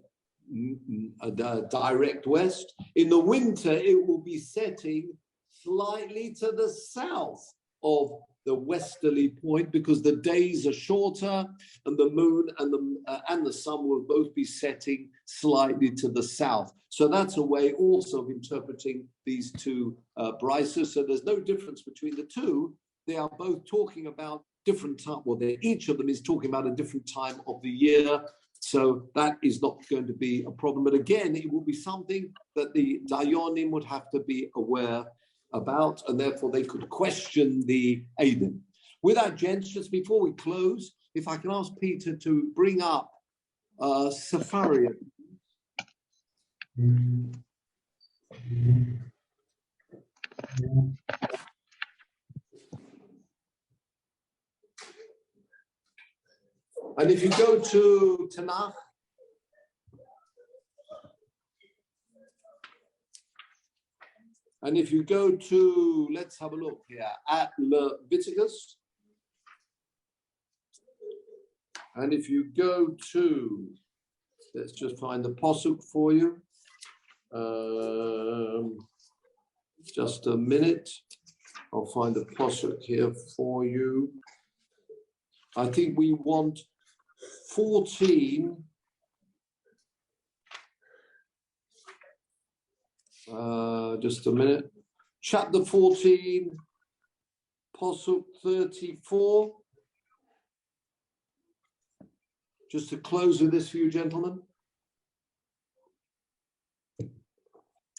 the direct west. In the winter, it will be setting slightly to the south of the westerly point, because the days are shorter and the moon and the sun will both be setting slightly to the south. So that's a way also of interpreting these two brises. So there's no difference between the two. They are both talking about different time. Well, each of them is talking about a different time of the year. So that is not going to be a problem. But again, it will be something that the Dayanim would have to be aware about, and therefore they could question the Eidim. With that, gents, just before we close, if I can ask Peter to bring up Sefaria. And if you go to Tanakh, and if you go to, let's have a look here, at Leviticus, and if you go to, let's just find the Pasuk for you, just a minute, I'll find the Pasuk here for you. I think we want 14, just a minute. Chapter 14, Pasuk 34. Just to close with this for you, gentlemen.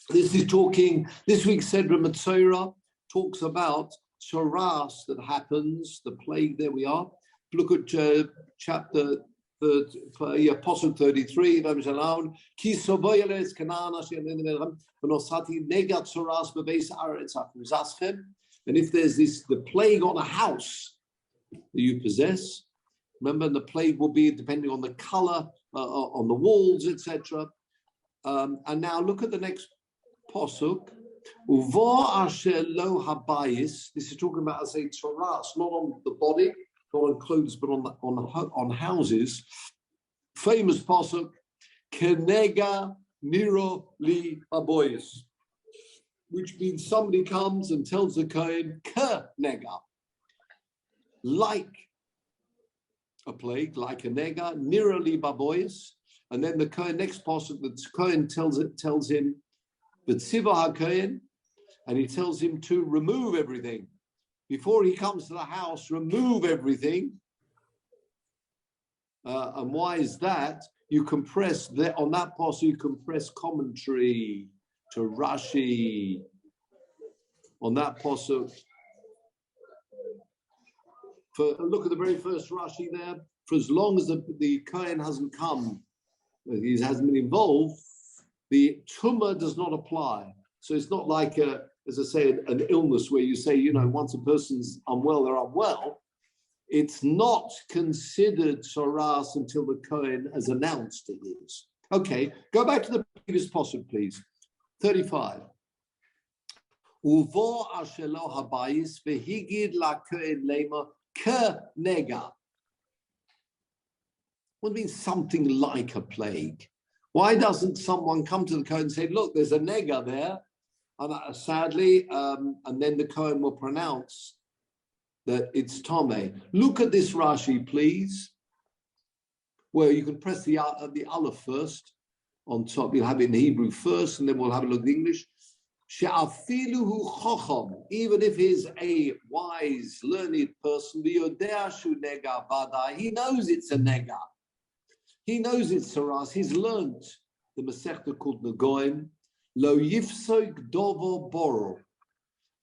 This is talking, this week's Sedra Matzorah talks about Sharas that happens, the plague, there we are. Look at chapter Pasuk 33, and if there's the plague on a house that you possess, remember, the plague will be depending on the color on the walls, etc. And now look at the next Pasuk. This is talking about, as a Taras, not on the body, not on clothes, but on houses. Famous pasuk, Kenega Niro Li Aboyis, which means somebody comes and tells the Kohen, Kenega, like a plague, like a nega, Niro Li Baboyis, and then the Kohen, next pasuk, the Kohen tells him, V'tziva HaKohen, and he tells him to remove everything. Before he comes to the house, remove everything. And why is that? You compress there on that pasuk. You compress commentary to Rashi on that pasuk. Look at the very first Rashi there. For as long as the Kohen hasn't come, he hasn't been involved, the tumah does not apply. So it's not like as I say, an illness where you say, once a person's unwell, they're unwell. It's not considered Saras until the Kohen has announced it is. Okay, go back to the previous passage, please. 35. Uvo ashelo habayis vehigid la ke'en lema ke-nega. What means something like a plague? Why doesn't someone come to the Kohen and say, look, there's a nega there, and sadly, and then the Kohen will pronounce that it's Tomei. Look at this Rashi, please. Well, you can press the Aleph first on top. You'll have it in Hebrew first, and then we'll have a look in English. She'afiluhu chacham, even if he's a wise, learned person, he knows it's a nega. He knows it's Saras. He's learned the Masechta called Nagoim. Lo yifsoik dovo boro.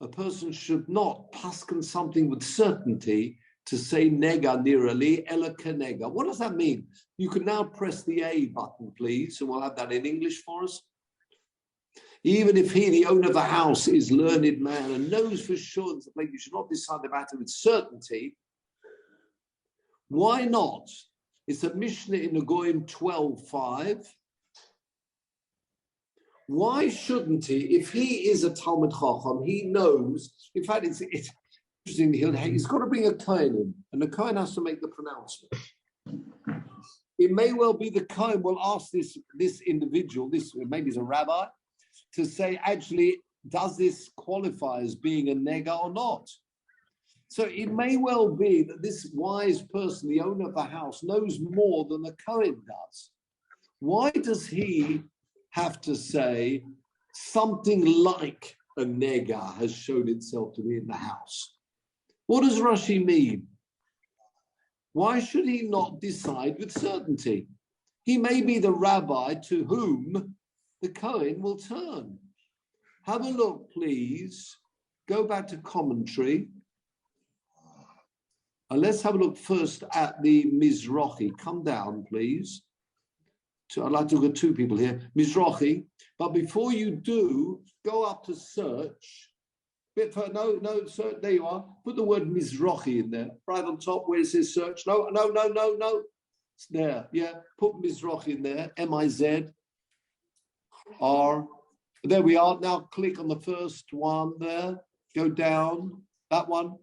A person should not paskin something with certainty to say nega nirali ela kenega. What does that mean? You can now press the A button, please, and we'll have that in English for us. Even if he, the owner of the house, is learned man and knows for sure that you should not decide the matter with certainty, why not? It's a Mishnah in Nagoim 12:5. Why shouldn't he, if he is a Talmud Chacham, he knows, in fact, it's interesting, he's got to bring a Kohen in, and the Kohen has to make the pronouncement. It may well be the Kohen will ask this individual, maybe he's a rabbi, to say, actually, does this qualify as being a nega or not? So it may well be that this wise person, the owner of the house, knows more than the Kohen does. Why does he have to say something like a nega has shown itself to be in the house? What does Rashi mean? Why should he not decide with certainty? He may be the rabbi to whom the Kohen will turn. Have a look, please. Go back to commentary. And let's have a look first at the Mizrahi. Come down, please. I'd like to look at two people here. Mizrahi. But before you do, go up to search. Search. There you are. Put the word Mizrahi in there. Right on top where it says search. No. It's there. Yeah. Put Mizrahi in there. M-I-Z-R. There we are. Now click on the first one there. Go down. That one.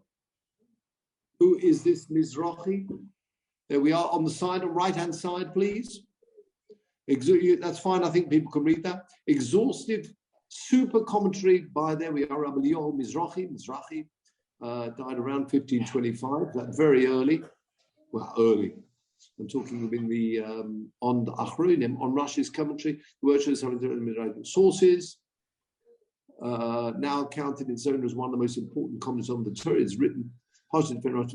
Who is this Mizrahi? There we are on the side, on right-hand side, please. That's fine. I think people can read that. Exhaustive, super commentary by, there we are, Rabbi Yoel Mizrahi. Died around 1525. That very early. Well, early. I'm talking in the on the Achronim, on Rashi's commentary. The word shows sources. Now counted in Zohar as one of the most important comments on the Torah. It's written arguments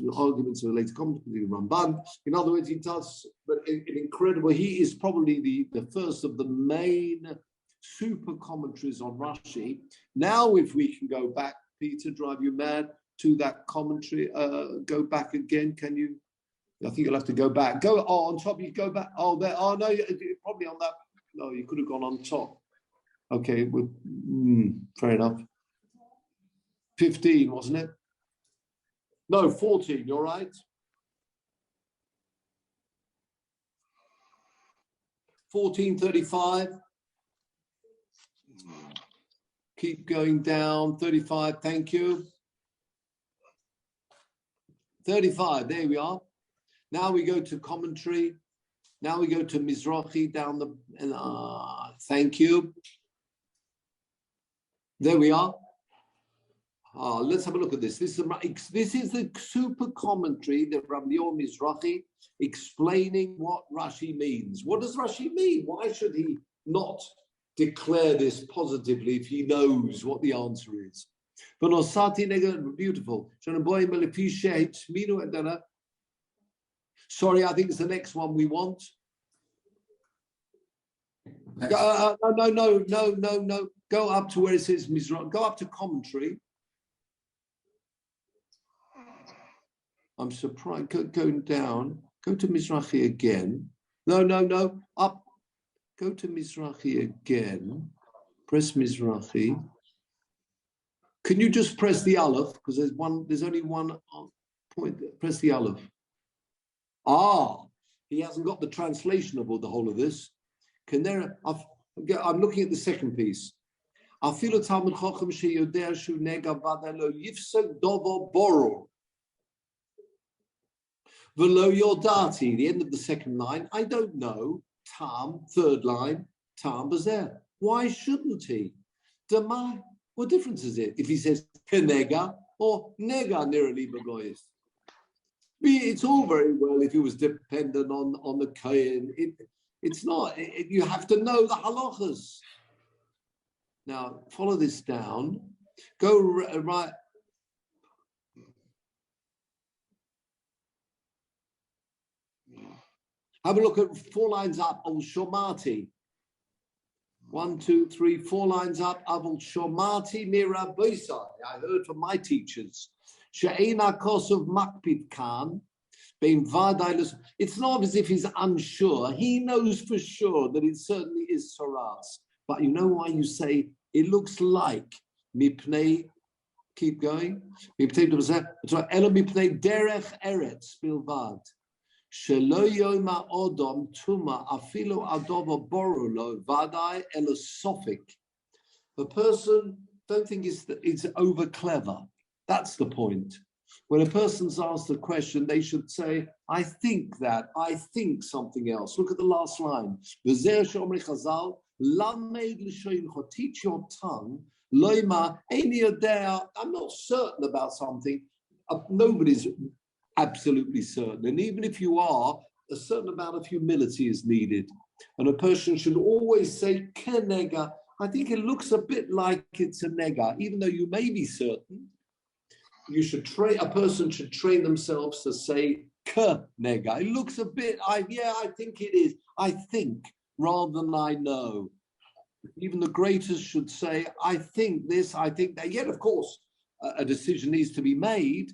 of the later comments, the Ramban. In other words, he does, but an incredible, he is probably the first of the main super commentaries on Rashi. Now, if we can go back, Peter, drive you mad, to that commentary, go back again, can you? I think you'll have to go back. On top, you go back. Oh, there. Oh, no, probably on that. No, you could have gone on top. Okay, fair enough. 15, wasn't it? No, 14, you're right. 1435. Keep going down. 35, thank you. 35, there we are. Now we go to commentary. Now we go to Mizrahi down the, thank you. There we are. Let's have a look at this. This is the super commentary that Rabbi Yoel Mizrahi explaining what Rashi means. What does Rashi mean? Why should he not declare this positively if he knows what the answer is? Beautiful. Sorry, I think it's the next one we want. No. Go up to where it says Mizrahi. Go up to commentary. I'm surprised. Going down. Go to Mizrahi again. No. Up. Go to Mizrahi again. Press Mizrahi. Can you just press the Aleph? Because there's only one point. Press the Aleph. He hasn't got the translation of the whole of this. I'm looking at the second piece. Afilu Talmud Chacham sheyodeh shu nega vada lo yifsek dovo boror. V'lo yodati, the end of the second line, I don't know. Tam, third line, tam bazer. Why shouldn't he? Dema, what difference is it if he says kenega or nega nirali bagoyis? It's all very well if it was dependent on the kohen. It's not. You have to know the halachas. Now, follow this down. Go right. Have a look at 4 lines up. Al Shomati. 1, 2, 3, 4 lines up. Avol Shomati Mira Boisai. I heard from my teachers. She'ena Kosov Makpid Khan. It's not as if he's unsure. He knows for sure that it certainly is Saras. But you know why you say it looks like Mipnei, keep going. Mipnei Derech Eretz Bilvad. Shelo Yoma Odom Tuma Afilo Adova Borulo Vadai Elosophic. The person, don't think it's over clever. That's the point. When a person's asked a question, they should say, I think that, I think something else. Look at the last line. Teach your tongue. I'm not certain about something. Nobody's absolutely certain. And even if you are, a certain amount of humility is needed. And a person should always say, kenega. I think it looks a bit like it's a nega, even though you may be certain. A person should train themselves to say nega. It looks a bit, I think it is. I think rather than I know. Even the greatest should say, I think this, I think that. Yet, of course, a decision needs to be made.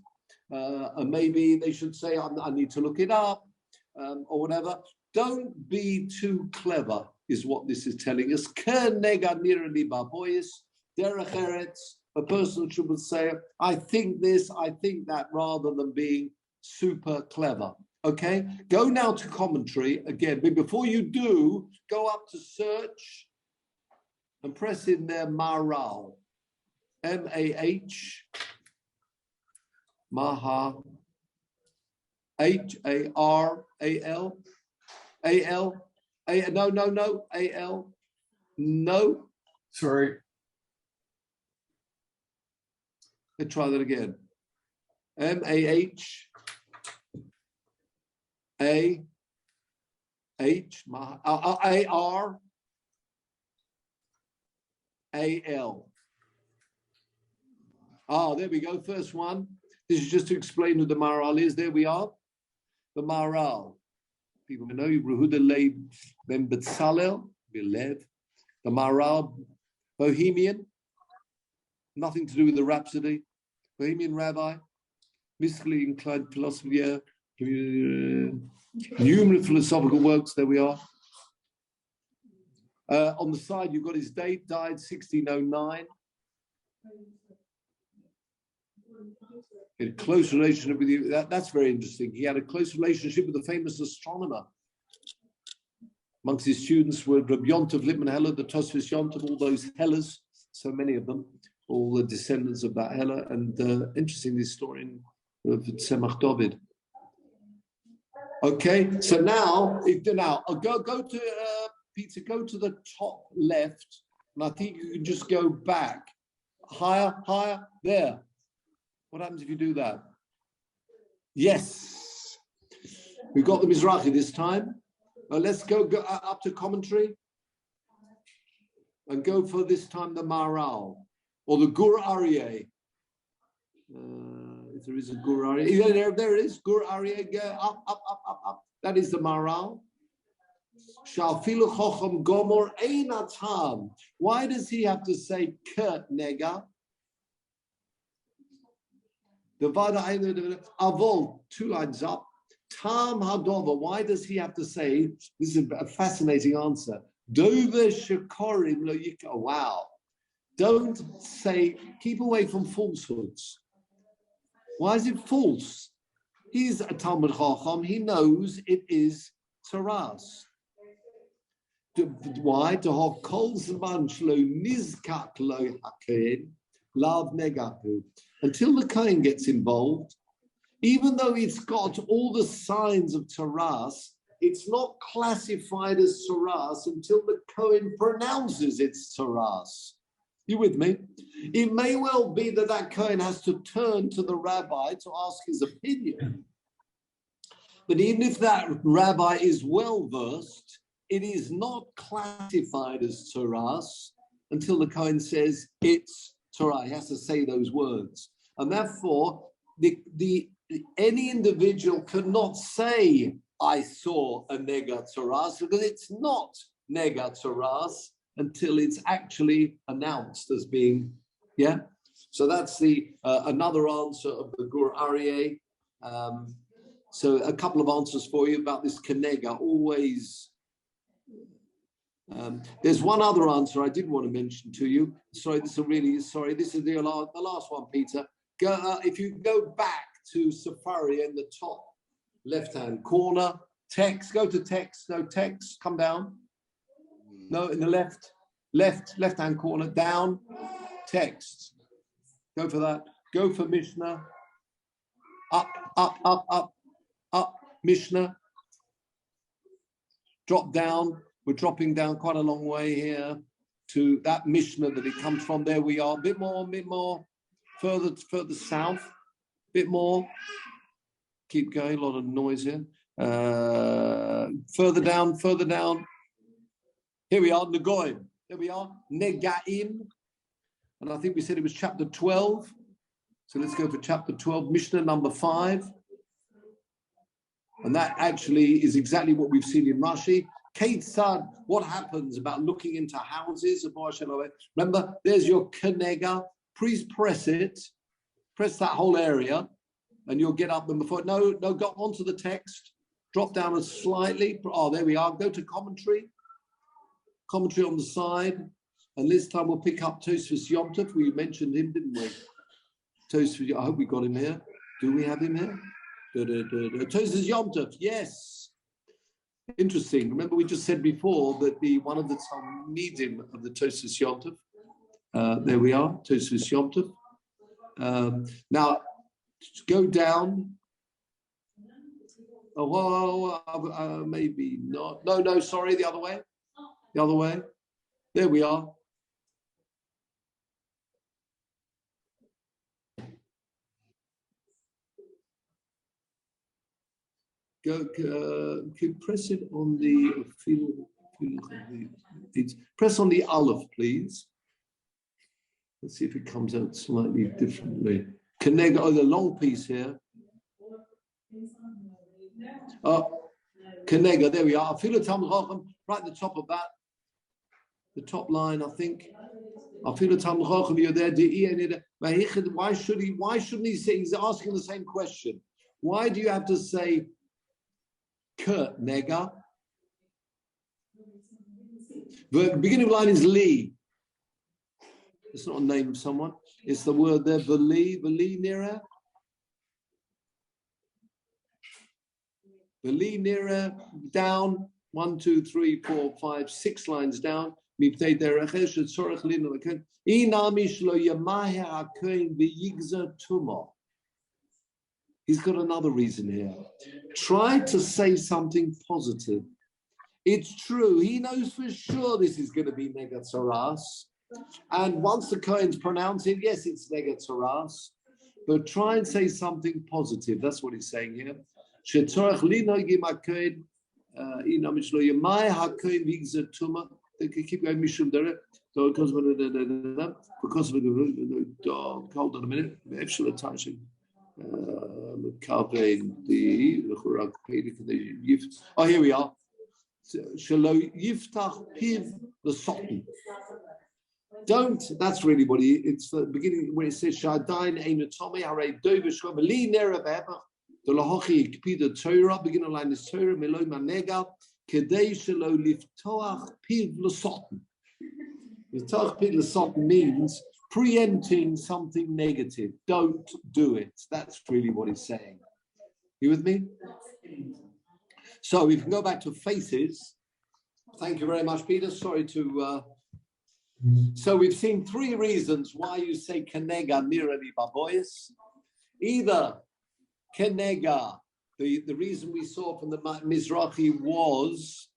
And maybe they should say, I need to look it up or whatever. Don't be too clever, is what this is telling us. Nega nirali baboyis, derech eretz. A person should say, I think this, I think that, rather than being super clever. Okay? Go now to commentary again. But before you do, go up to search and press in there Maharal. M-A-H. Maha. H-A-R-A-L. A-L. No. A-L. No. Sorry. Let's try that again. M-A-H A-H A-R-A-L. There we go. First one. This is just to explain who the Maharal is. There we are. The Maharal. People know Yehuda Leib Ben Betzalel, Bilev. The Maharal, Bohemian. Nothing to do with the Rhapsody. Bohemian rabbi, mystically inclined philosopher, numerous philosophical works. There we are. On the side, you've got his date, died 1609. In close relationship with you. That's very interesting. He had a close relationship with a famous astronomer. Amongst his students were Reb Yontov Lippman Heller, the Tosfos Yontov, all those Hellers, so many of them. All the descendants of that Heller, and interesting, the historian of Tzemach David. Okay, so now go to Peter, go to the top left, and I think you can just go back higher, there. What happens if you do that? Yes, we've got the Mizrahi this time. Let's go up to commentary and go for this time the Maharal. Or the Gur Aryeh. If there is a Gur Aryeh. There it is. Gur Aryeh. Up. That is the Maharal. Shalfilu Chocham Gomor Einatam. Why does he have to say K nega? The Vada Avol, 2 lines up. Tam Hadova. Why does he have to say? This is a fascinating answer. Dove Shekorim Lo Yika. Wow. Don't say, keep away from falsehoods. Why is it false? He's a Talmud Chacham. He knows it is Taras. Why? To have kol zman shlo nizkak lo hakohen lav negahu. Until the kohen gets involved, even though it's got all the signs of taras, it's not classified as taras until the kohen pronounces it's taras. You with me? It may well be that that kohen has to turn to the rabbi to ask his opinion. But even if that rabbi is well versed, it is not classified as taras until the kohen says it's Torah. He has to say those words. And therefore, any individual cannot say, I saw a nega taras, because it's not nega taras until it's actually announced as being, yeah? So that's the another answer of the Gur Aryeh. So a couple of answers for you about this kenega, always. There's one other answer I did want to mention to you. This is the last one, Peter. If you go back to Safari in the top left-hand corner, text, go to text, no text, come down. No, in the left-hand corner, down, text. Go for that. Go for Mishnah. Up, Mishnah. Drop down. We're dropping down quite a long way here to that Mishnah that it comes from. There we are. A bit more. Further south. A bit more. Keep going. A lot of noise here. Further down. Here we are. Negoim. There we are. Negaim. And I think we said it was chapter 12. So let's go for chapter 12, Mishnah number 5. And that actually is exactly what we've seen in Rashi. Ketzad, what happens about looking into houses? Remember, there's your kenega. Please press that whole area, and you'll get up them before. No, go onto the text. Drop down slightly. Oh, there we are. Go to commentary. Commentary on the side. And this time we'll pick up Tosfos Yom Tov. We mentioned him, didn't we? Tosfos, I hope we got him here. Do we have him here? Tosfos Yom Tov, yes. Interesting. Remember, we just said before that one of the Talmudim of the Tosfos Yom Tov. There we are, Tosfos Yom Tov. Now, go down. Maybe not. No, sorry, the other way. The other way. There we are. Press it on the press on the Aleph, please. Let's see if it comes out slightly differently. Connect the long piece here. Kenega, there we are. Right at the top of that. The top line, I think. You're there. Why shouldn't he say? He's asking the same question. Why do you have to say nega? The beginning of the line is li. It's not a name of someone. It's the word there, v'li nira. V'li nira, down, 1, 2, 3, 4, 5, 6 lines down. He's got another reason here. Try to say something positive. It's true. He knows for sure this is going to be negatzaras. And once the Kohen's pronounce it, yes, it's negatzaras. But try and say something positive. That's what he's saying here. Keep going, Mishum Dere. Because of hold on a minute. Oh, here we are. Don't, that's really what it's the beginning where it says Shadain Einatomi Hare Dovish Li Nerabeba, the Lahochi Kpida Torah, beginning line is Torah, Meloi Manega, Kedei Shelo Liftoach Piv L'Sotten. Liftoach Piv L'Sotten means preempting something negative. Don't do it. That's really what he's saying. You with me? So we can go back to faces. Thank you very much, Peter. Sorry to. So we've seen three reasons why you say kenega nirali baboyis. Either kenega, the reason we saw from the Mizrahi was,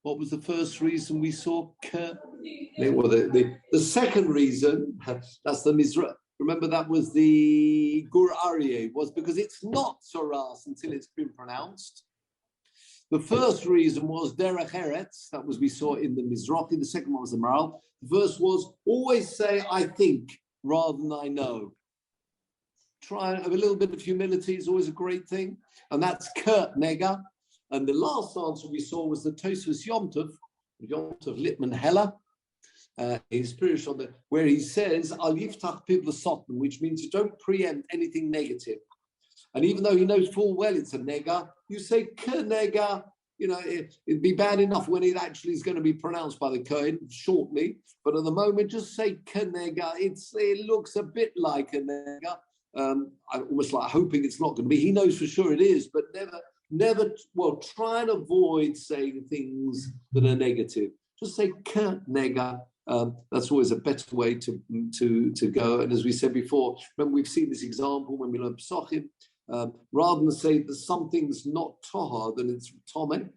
what was the first reason we saw? The second reason, that's the Mizrahi. Remember, that was the Gur Aryeh, was because it's not Soras until it's been pronounced. The first reason was Derech Eretz, that was we saw in the Mizrahi. The second one was the Maral. The first was always say, I think, rather than I know. Try and have a little bit of humility is always a great thing. And that's Kurt Nega. And the last answer we saw was the Tosfos Yom Tov Lippman Heller. His spiritual, where he says Al Yiftach Piv L'Sotn, which means you don't preempt anything negative. And even though he knows full well it's a nega, you say Nega. You know, it'd be bad enough when it actually is going to be pronounced by the Kohen shortly, but at the moment, just say Nega. It looks a bit like a nega. I'm almost like hoping it's not going to be. He knows for sure it is, but never. Well, try and avoid saying things that are negative. Just say Nega. That's always a better way to go. And as we said before, remember we've seen this example when we learn Psochim. Rather than say that something's not Tahar, then it's Tomei.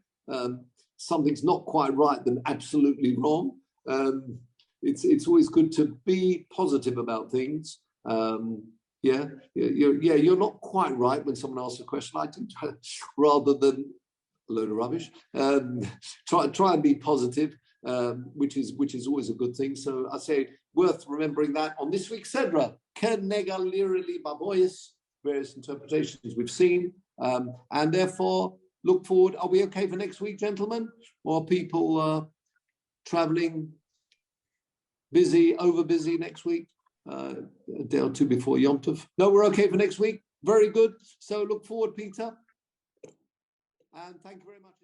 Something's not quite right, then absolutely wrong. It's always good to be positive about things. You're not quite right when someone asks a question. I think rather than a load of rubbish. Try and be positive. Which is always a good thing. So I say worth remembering that on this week's Sedra. Ken nega lirali baboyis, various interpretations we've seen, and therefore look forward. Are we okay for next week, gentlemen? Or are people traveling, over busy next week? A day or two before Yom Tov. No, we're okay for next week. Very good. So look forward, Peter. And thank you very much.